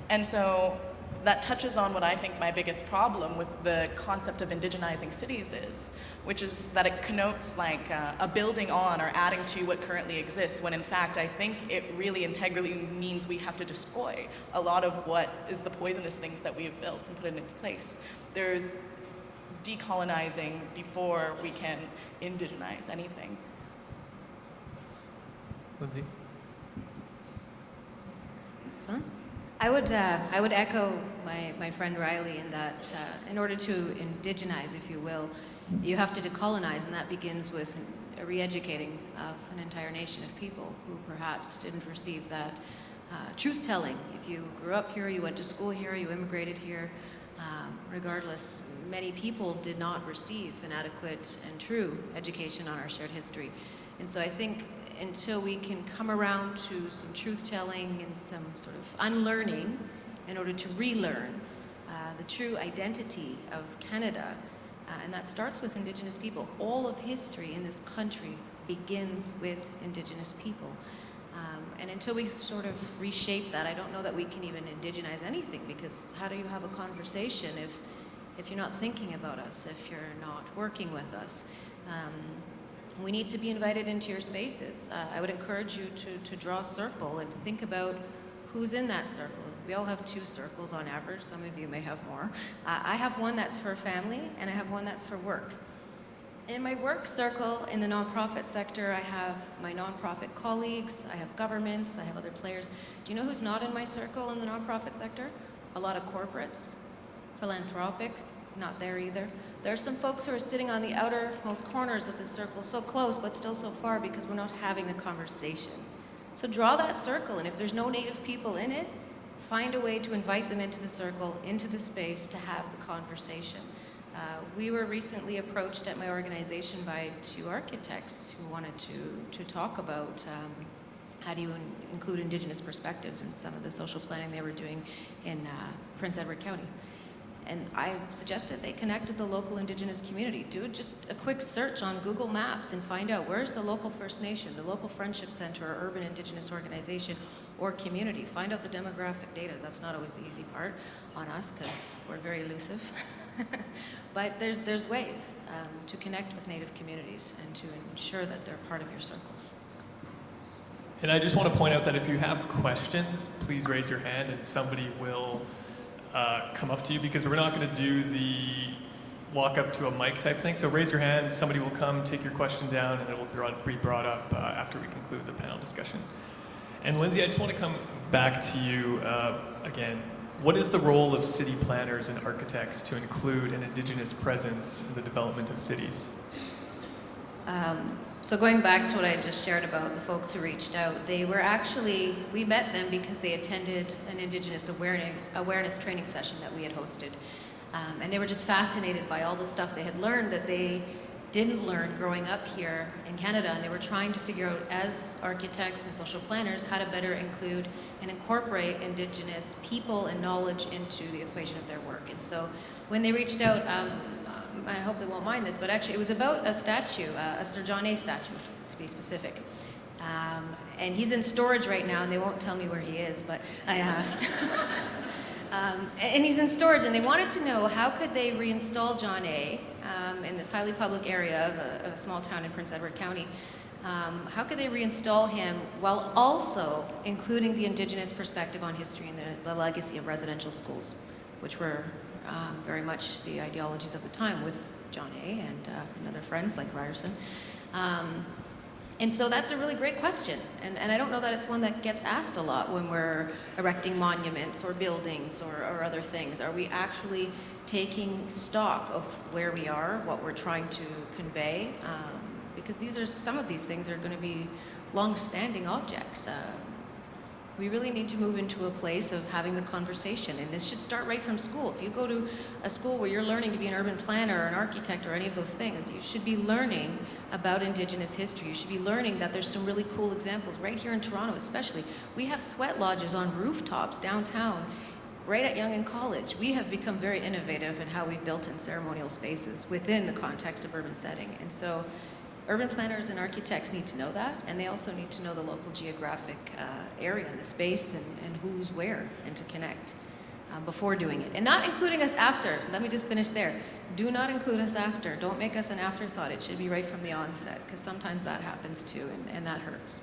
And so that touches on what I think my biggest problem with the concept of indigenizing cities is, which is that it connotes like a building on or adding to what currently exists, when in fact I think it really integrally means we have to destroy a lot of what is the poisonous things that we have built and put in its place. There's decolonizing before we can indigenize anything. Lindsay? Is this on? I would echo my friend Riley in that in order to indigenize, if you will, you have to decolonize, and that begins with a re-educating of an entire nation of people who perhaps didn't receive that truth-telling. If you grew up here, you went to school here, you immigrated here, regardless, many people did not receive an adequate and true education on our shared history. And so I think until we can come around to some truth-telling and some sort of unlearning in order to relearn the true identity of Canada, and that starts with Indigenous people. All of history in this country begins with Indigenous people. And until we sort of reshape that, I don't know that we can even indigenize anything, because how do you have a conversation if you're not thinking about us, if you're not working with us? We need to be invited into your spaces. I would encourage you to draw a circle and think about who's in that circle. We all have 2 circles on average. Some of you may have more. I have one that's for family, and I have one that's for work. In my work circle in the nonprofit sector, I have my nonprofit colleagues, I have governments, I have other players. Do you know who's not in my circle in the nonprofit sector? A lot of corporates, philanthropic, not there either. There are some folks who are sitting on the outermost corners of the circle, so close but still so far because we're not having the conversation. So draw that circle, and if there's no Native people in it, find a way to invite them into the circle, into the space to have the conversation. We were recently approached at my organization by 2 architects who wanted to talk about how do you include Indigenous perspectives in some of the social planning they were doing in Prince Edward County. And I suggested they connect with the local Indigenous community. Do just a quick search on Google Maps and find out where's the local First Nation, the local Friendship Center, or urban Indigenous organization or community. Find out the demographic data. That's not always the easy part on us because we're very elusive. But there's ways to connect with Native communities and to ensure that they're part of your circles. And I just want to point out that if you have questions, please raise your hand and somebody will come up to you, because we're not going to do the walk up to a mic type thing. So raise your hand, somebody will come, take your question down, and it will be brought up after we conclude the panel discussion. And Lindsay, I just want to come back to you again. What is the role of city planners and architects to include an Indigenous presence in the development of cities? So going back to what I just shared about the folks who reached out, they were actually, we met them because they attended an Indigenous awareness training session that we had hosted. And they were just fascinated by all the stuff they had learned that they didn't learn growing up here in Canada, and they were trying to figure out, as architects and social planners, how to better include and incorporate Indigenous people and knowledge into the equation of their work. And so when they reached out, I hope they won't mind this, but actually it was about a statue, a Sir John A. statue to be specific. And he's in storage right now, and they won't tell me where he is, but I asked. And he's in storage, and they wanted to know how could they reinstall John A. In this highly public area of a small town in Prince Edward County. How could they reinstall him while also including the Indigenous perspective on history and the legacy of residential schools, which were very much the ideologies of the time with John A. and other friends like Ryerson. And so that's a really great question. And I don't know that it's one that gets asked a lot when we're erecting monuments or buildings or other things. Are we actually taking stock of where we are, what we're trying to convey? Because some of these things are going to be long-standing objects. We really need to move into a place of having the conversation, and this should start right from school. If you go to a school where you're learning to be an urban planner or an architect or any of those things, you should be learning about Indigenous history. You should be learning that there's some really cool examples. Right here in Toronto especially, we have sweat lodges on rooftops downtown, right at Yonge and College. We have become very innovative in how we've built in ceremonial spaces within the context of urban setting. And so urban planners and architects need to know that, and they also need to know the local geographic area and the space and who's where, and to connect before doing it. And not including us after. Let me just finish there. Do not include us after. Don't make us an afterthought. It should be right from the onset, because sometimes that happens too, and that hurts.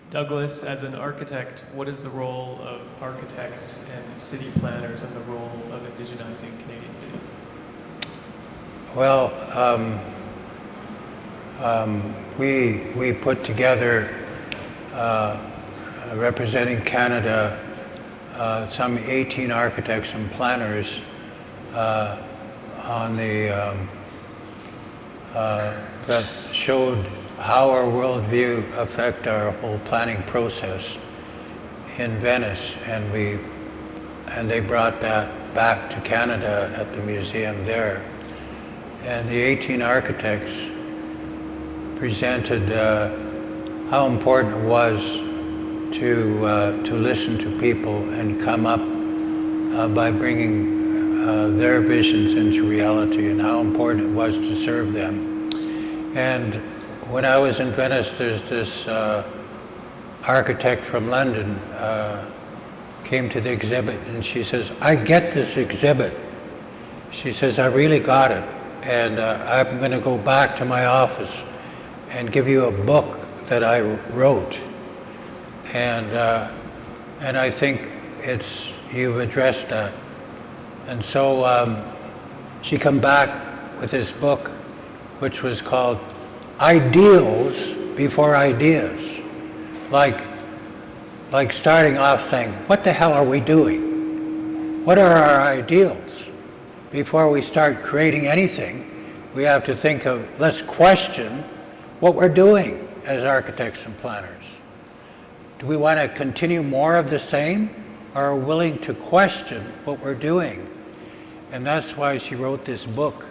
Douglas, as an architect, what is the role of architects and city planners and the role of indigenizing Canadian cities? Well, we put together, representing Canada, some 18 architects and planners on the that showed how our worldview affect our whole planning process in Venice, and they brought that back to Canada at the museum there. And the 18 architects presented how important it was to listen to people and come up by bringing their visions into reality, and how important it was to serve them. And when I was in Venice, there's this architect from London came to the exhibit, and she says, "I get this exhibit." She says, "I really got it, and I'm going to go back to my office and give you a book that I wrote." And I think you've addressed that. And so she come back with this book, which was called Ideals Before Ideas. Like starting off saying, what the hell are we doing? What are our ideals? Before we start creating anything, we have to think of, let's question what we're doing as architects and planners. Do we want to continue more of the same, or are we willing to question what we're doing? And that's why she wrote this book.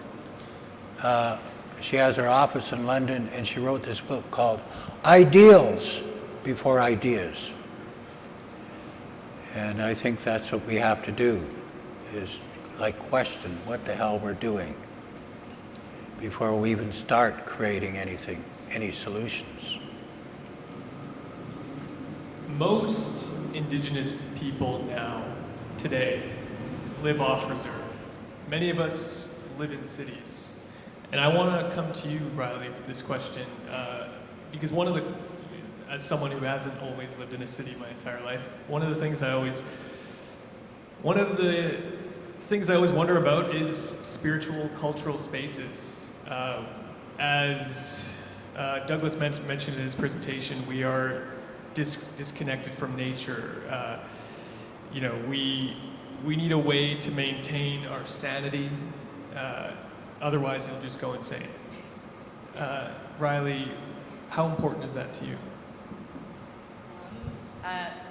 She has her office in London, and she wrote this book called Ideals Before Ideas. And I think that's what we have to do, is like question what the hell we're doing before we even start creating anything, any solutions. Most Indigenous people now, today, live off reserve. Many of us live in cities. And I want to come to you, Riley, with this question, because as someone who hasn't always lived in a city my entire life, one of the things I always wonder about is spiritual, cultural spaces. As Douglas mentioned in his presentation, we are disconnected from nature. We need a way to maintain our sanity. Otherwise, you'll just go insane. Riley, how important is that to you?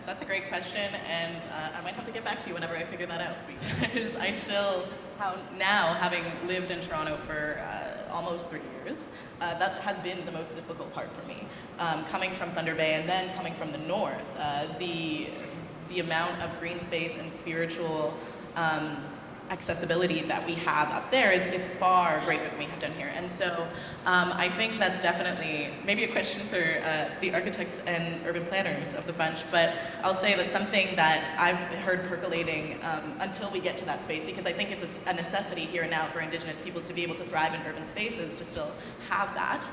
That's a great question, and I might have to get back to you whenever I figure that out, because I still, now having lived in Toronto for almost 3 years, that has been the most difficult part for me. Coming from Thunder Bay and then coming from the north, the amount of green space and spiritual accessibility that we have up there is far greater than we have down here. And so I think that's definitely maybe a question for the architects and urban planners of the bunch, but I'll say that's something that I've heard percolating until we get to that space, because I think it's a necessity here and now for Indigenous people to be able to thrive in urban spaces, to still have that,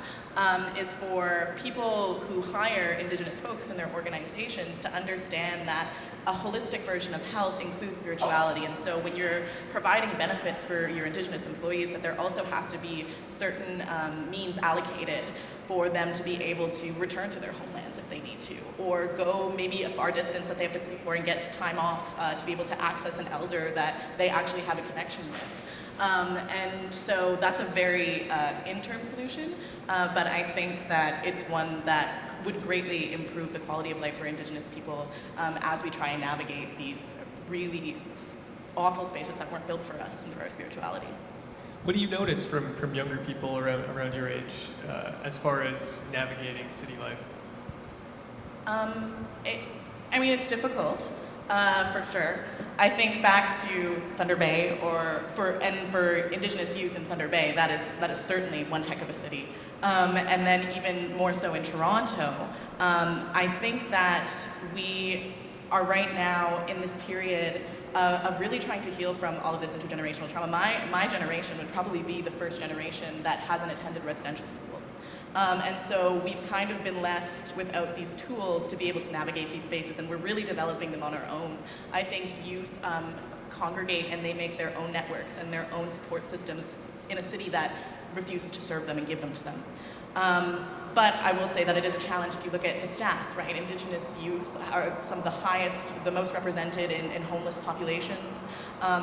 is for people who hire Indigenous folks in their organizations to understand that a holistic version of health includes spirituality. And so when you're providing benefits for your Indigenous employees, that there also has to be certain means allocated for them to be able to return to their homelands if they need to, or go maybe a far distance that they have to pay for and get time off to be able to access an elder that they actually have a connection with. And so that's a very interim solution, but I think that it's one that would greatly improve the quality of life for Indigenous people as we try and navigate these really awful spaces that weren't built for us and for our spirituality. What do you notice from younger people around your age as far as navigating city life? It's difficult, for sure. I think back to Thunder Bay, for Indigenous youth in Thunder Bay, that is certainly one heck of a city. And then even more so in Toronto, I think that we are right now in this period of really trying to heal from all of this intergenerational trauma. My generation would probably be the first generation that hasn't attended residential school. And so we've kind of been left without these tools to be able to navigate these spaces, and we're really developing them on our own. I think youth congregate and they make their own networks and their own support systems in a city that refuses to serve them and give them to them. But I will say that it is a challenge if you look at the stats, right? Indigenous youth are some of the highest, the most represented in homeless populations.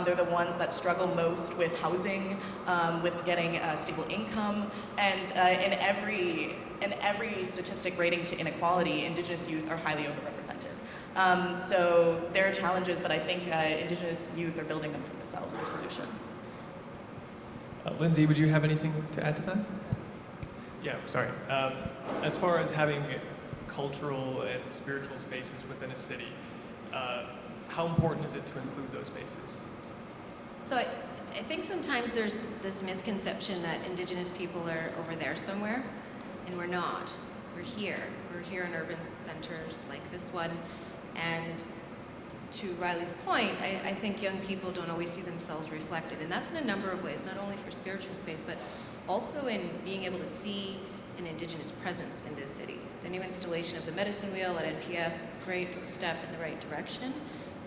They're the ones that struggle most with housing, with getting a stable income, and in every statistic rating to inequality, Indigenous youth are highly overrepresented. So there are challenges, but I think Indigenous youth are building them for themselves, their solutions. Lindsay, would you have anything to add to that? Yeah, sorry. As far as having cultural and spiritual spaces within a city, how important is it to include those spaces? So I think sometimes there's this misconception that Indigenous people are over there somewhere, and we're not. We're here. We're here in urban centers like this one. And to Riley's point, I think young people don't always see themselves reflected, and that's in a number of ways, not only for spiritual space, but also in being able to see an Indigenous presence in this city. The new installation of the medicine wheel at NPS, great step in the right direction.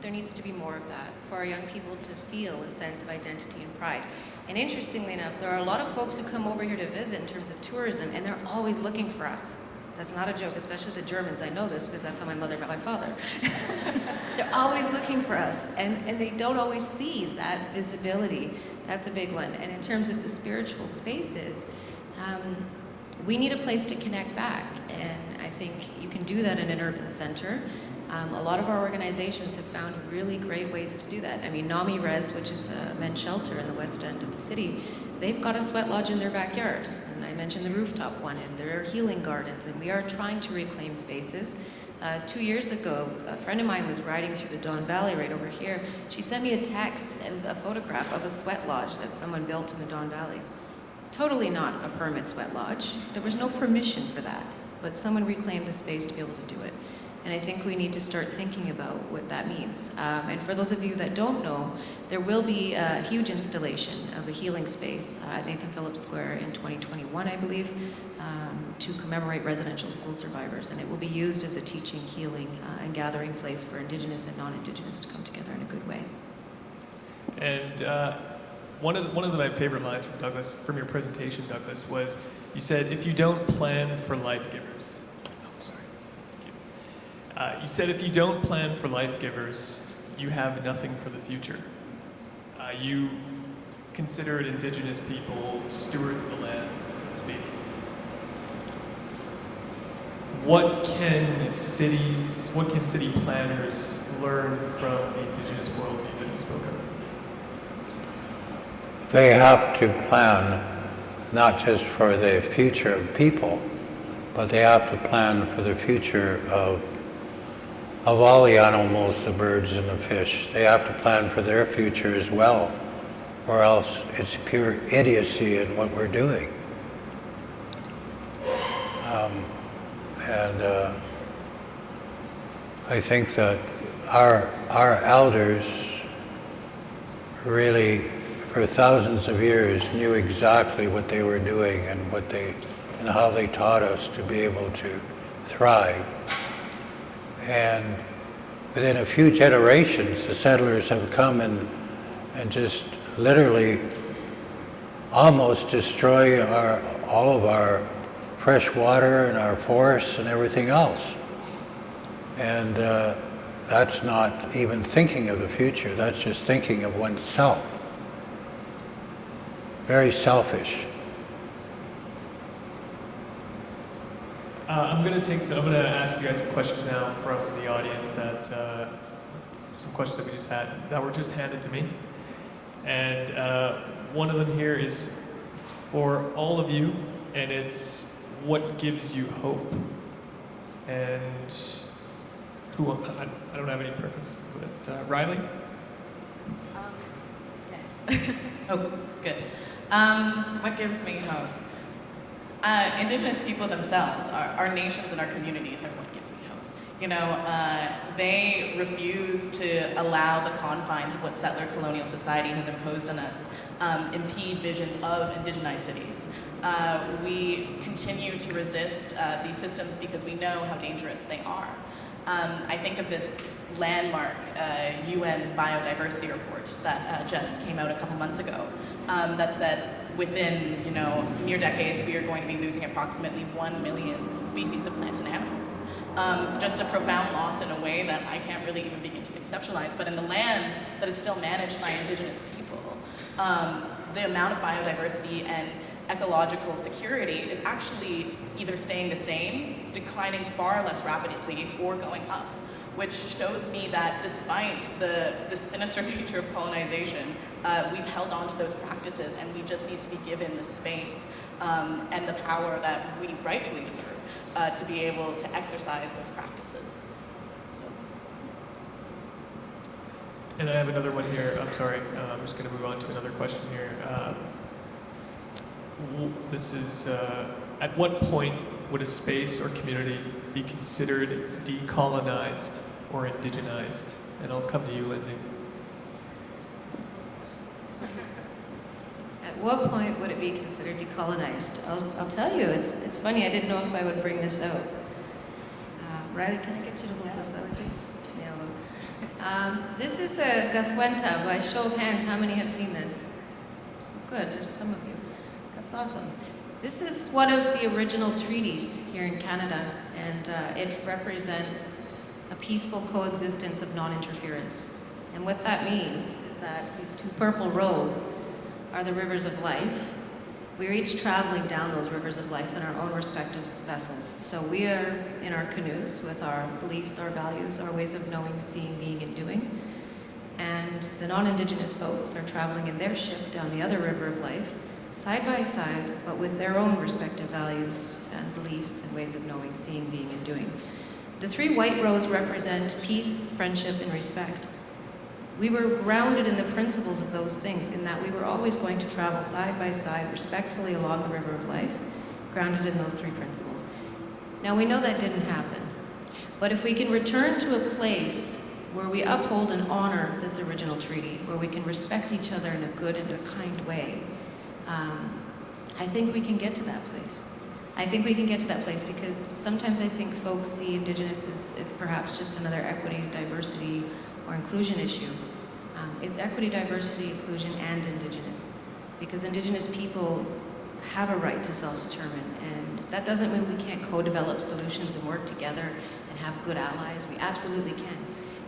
There needs to be more of that for our young people to feel a sense of identity and pride. And interestingly enough, there are a lot of folks who come over here to visit in terms of tourism, and they're always looking for us. That's not a joke, especially the Germans. I know this because that's how my mother met my father. They're always looking for us, and they don't always see that visibility. That's a big one. And in terms of the spiritual spaces, we need a place to connect back, and I think you can do that in an urban center. A lot of our organizations have found really great ways to do that. I mean, NAMI Res, which is a men's shelter in the west end of the city, they've got a sweat lodge in their backyard. And I mentioned the rooftop one, and there are healing gardens, and we are trying to reclaim spaces. 2 years ago, a friend of mine was riding through the Don Valley right over here. She sent me a text and a photograph of a sweat lodge that someone built in the Don Valley. Totally not a permit sweat lodge. There was no permission for that, but someone reclaimed the space to be able to do it. And I think we need to start thinking about what that means. And for those of you that don't know, there will be a huge installation of a healing space at Nathan Phillips Square in 2021, I believe, to commemorate residential school survivors. And it will be used as a teaching, healing, and gathering place for Indigenous and non-Indigenous to come together in a good way. And one of my favorite lines from Douglas, from your presentation, Douglas, was you said, if you don't plan for life givers, you said if you don't plan for life givers, you have nothing for the future. You considered Indigenous people stewards of the land, so to speak. What can city planners learn from the Indigenous worldview that you spoke of? They have to plan not just for the future of people, but they have to plan for the future of all the animals, the birds and the fish. They have to plan for their future as well, or else it's pure idiocy in what we're doing. I think that our elders really, for thousands of years, knew exactly what they were doing and how they taught us to be able to thrive. And within a few generations, the settlers have come and just literally almost destroy all of our fresh water and our forests and everything else. And that's not even thinking of the future, that's just thinking of oneself. Very selfish. I'm going to ask you guys some questions now from the audience some questions that we just had, that were just handed to me. And one of them here is for all of you, and it's what gives you hope? And I don't have any preference, but Riley? Oh, good. What gives me hope? Indigenous people themselves, our nations and our communities are what give me hope. You know, they refuse to allow the confines of what settler colonial society has imposed on us impede visions of indigenized cities. We continue to resist these systems because we know how dangerous they are. I think of this landmark UN biodiversity report that just came out a couple months ago that said within, mere decades, we are going to be losing approximately 1 million species of plants and animals. Just a profound loss in a way that I can't really even begin to conceptualize, but in the land that is still managed by Indigenous people, the amount of biodiversity and ecological security is actually either staying the same, declining far less rapidly, or going up, which shows me that despite the sinister nature of colonization, we've held on to those practices, and we just need to be given the space and the power that we rightfully deserve to be able to exercise those practices. So. And I have another one here. I'm sorry. I'm just going to move on to another question here. This is, at what point would a space or community be considered decolonized or indigenized? And I'll come to you, Lindsay. At what point would it be considered decolonized? I'll tell you, it's funny, I didn't know if I would bring this out. Riley, can I get you to hold this up, please? Yeah, this is a Gaswenta. By show of hands, how many have seen this? Good, there's some of you. That's awesome. This is one of the original treaties here in Canada, and it represents a peaceful coexistence of non-interference. And what that means is that these two purple rows are the rivers of life. We're each traveling down those rivers of life in our own respective vessels. So we are in our canoes with our beliefs, our values, our ways of knowing, seeing, being, and doing. And the non-Indigenous folks are traveling in their ship down the other river of life, side by side, but with their own respective values and beliefs and ways of knowing, seeing, being, and doing. The three white rows represent peace, friendship, and respect. We were grounded in the principles of those things, in that we were always going to travel side by side, respectfully along the river of life, grounded in those three principles. Now, we know that didn't happen. But if we can return to a place where we uphold and honor this original treaty, where we can respect each other in a good and a kind way, I think we can get to that place. I think we can get to that place because sometimes I think folks see Indigenous as perhaps just another equity, diversity, or inclusion issue. It's equity, diversity, inclusion, and Indigenous. Because Indigenous people have a right to self-determine, and that doesn't mean we can't co-develop solutions and work together and have good allies. We absolutely can.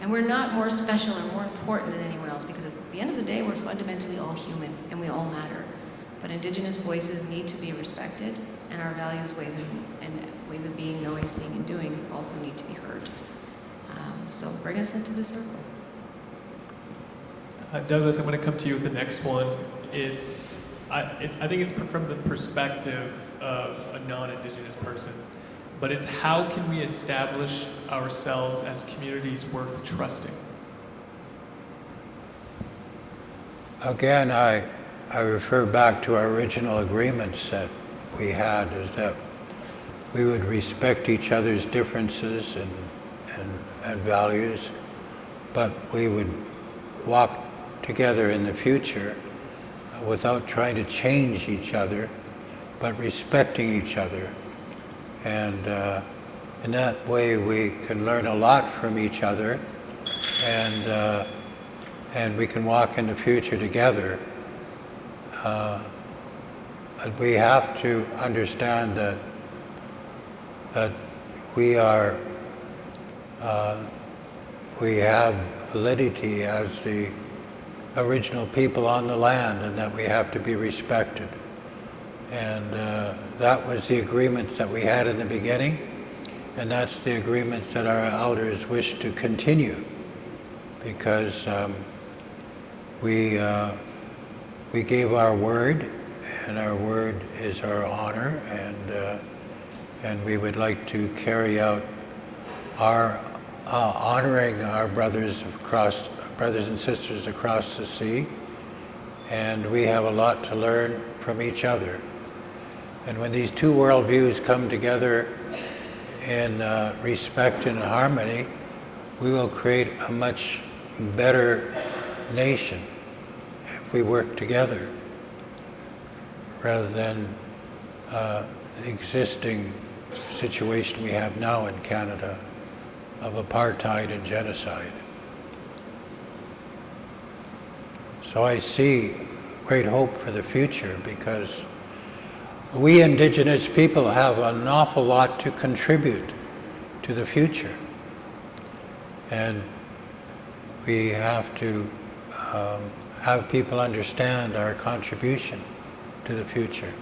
And we're not more special or more important than anyone else, because at the end of the day, we're fundamentally all human and we all matter. But Indigenous voices need to be respected, and our values, ways of being, knowing, seeing, and doing also need to be heard. So bring us into the circle. Douglas, I'm going to come to you with the next one. I think it's from the perspective of a non-Indigenous person, but it's how can we establish ourselves as communities worth trusting? Again, I refer back to our original agreements that we had, is that we would respect each other's differences and values, but we would walk together in the future without trying to change each other, but respecting each other. And in that way, we can learn a lot from each other, and we can walk in the future together. But we have to understand that we have validity as the original people on the land, and that we have to be respected. And that was the agreements that we had in the beginning, and that's the agreements that our elders wish to continue, because we gave our word, and our word is our honor, and we would like to carry out our honoring our brothers and sisters across the sea, and we have a lot to learn from each other. And when these two worldviews come together in respect and harmony, we will create a much better nation if we work together, rather than the existing situation we have now in Canada of apartheid and genocide. So I see great hope for the future, because we Indigenous people have an awful lot to contribute to the future. And we have to have people understand our contribution to the future.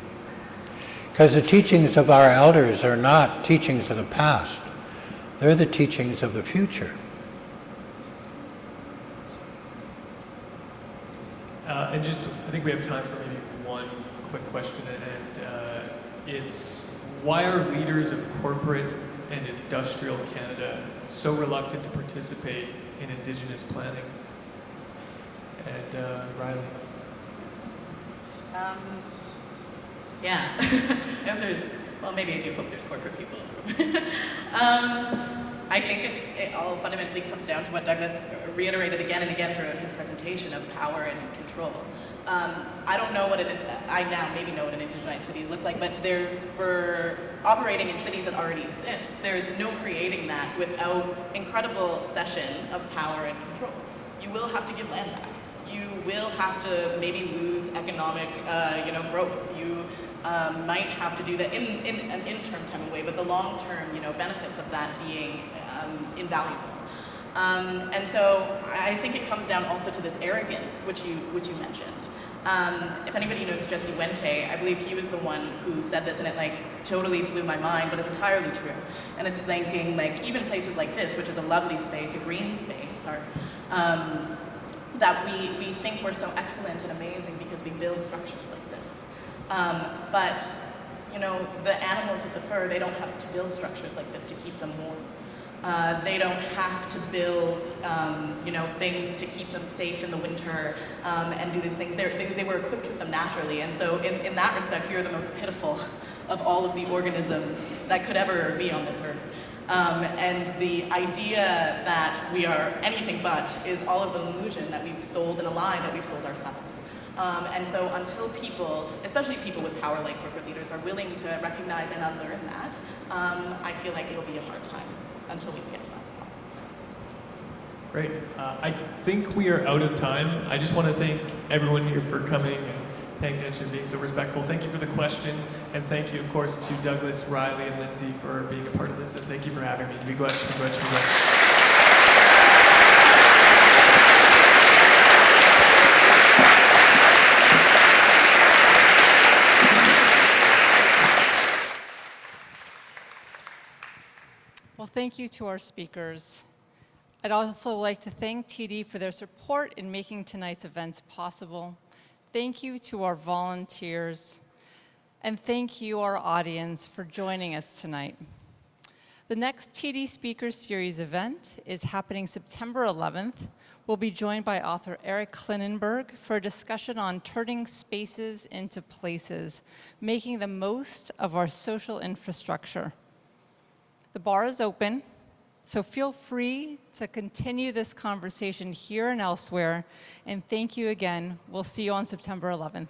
Because the teachings of our elders are not teachings of the past. They're the teachings of the future. And just, I think we have time for maybe one quick question, and it's, why are leaders of corporate and industrial Canada so reluctant to participate in Indigenous planning? And Riley. Yeah, I hope there's, well, maybe I do hope there's corporate people in the room. I think it all fundamentally comes down to what Douglas reiterated again and again throughout his presentation of power and control. I don't know what I now maybe know what an indigenized city look like, but for operating in cities that already exist, there's no creating that without incredible cession of power and control. You will have to give land back. You will have to maybe lose economic, growth. You might have to do that in an interim time away, but the long-term, benefits of that being invaluable. And so I think it comes down also to this arrogance, which you mentioned. If anybody knows Jesse Wente, I believe he was the one who said this, and it totally blew my mind, but it's entirely true. And it's thinking even places like this, which is a lovely space, a green space, that we think we're so excellent and amazing because we build structures like this. But the animals with the fur, they don't have to build structures like this to keep them warm. They don't have to build, things to keep them safe in the winter and do these things. They were equipped with them naturally. And so in that respect, we are the most pitiful of all of the organisms that could ever be on this earth. And the idea that we are anything but is all of the illusion that we've sold and a lie that we've sold ourselves. And so until people, especially people with power like corporate leaders, are willing to recognize and unlearn that, I feel like it'll be a hard time until we can get to that spot. Great. I think we are out of time. I just want to thank everyone here for coming and paying attention and being so respectful. Thank you for the questions, and thank you, of course, to Douglas, Riley, and Lindsay for being a part of this, and thank you for having me. Miigwech. Well, thank you to our speakers. I'd also like to thank TD for their support in making tonight's events possible. Thank you to our volunteers. And thank you, our audience, for joining us tonight. The next TD Speaker Series event is happening September 11th. We'll be joined by author Eric Klinenberg for a discussion on turning spaces into places, making the most of our social infrastructure. The bar is open, so feel free to continue this conversation here and elsewhere. And thank you again. We'll see you on September 11th.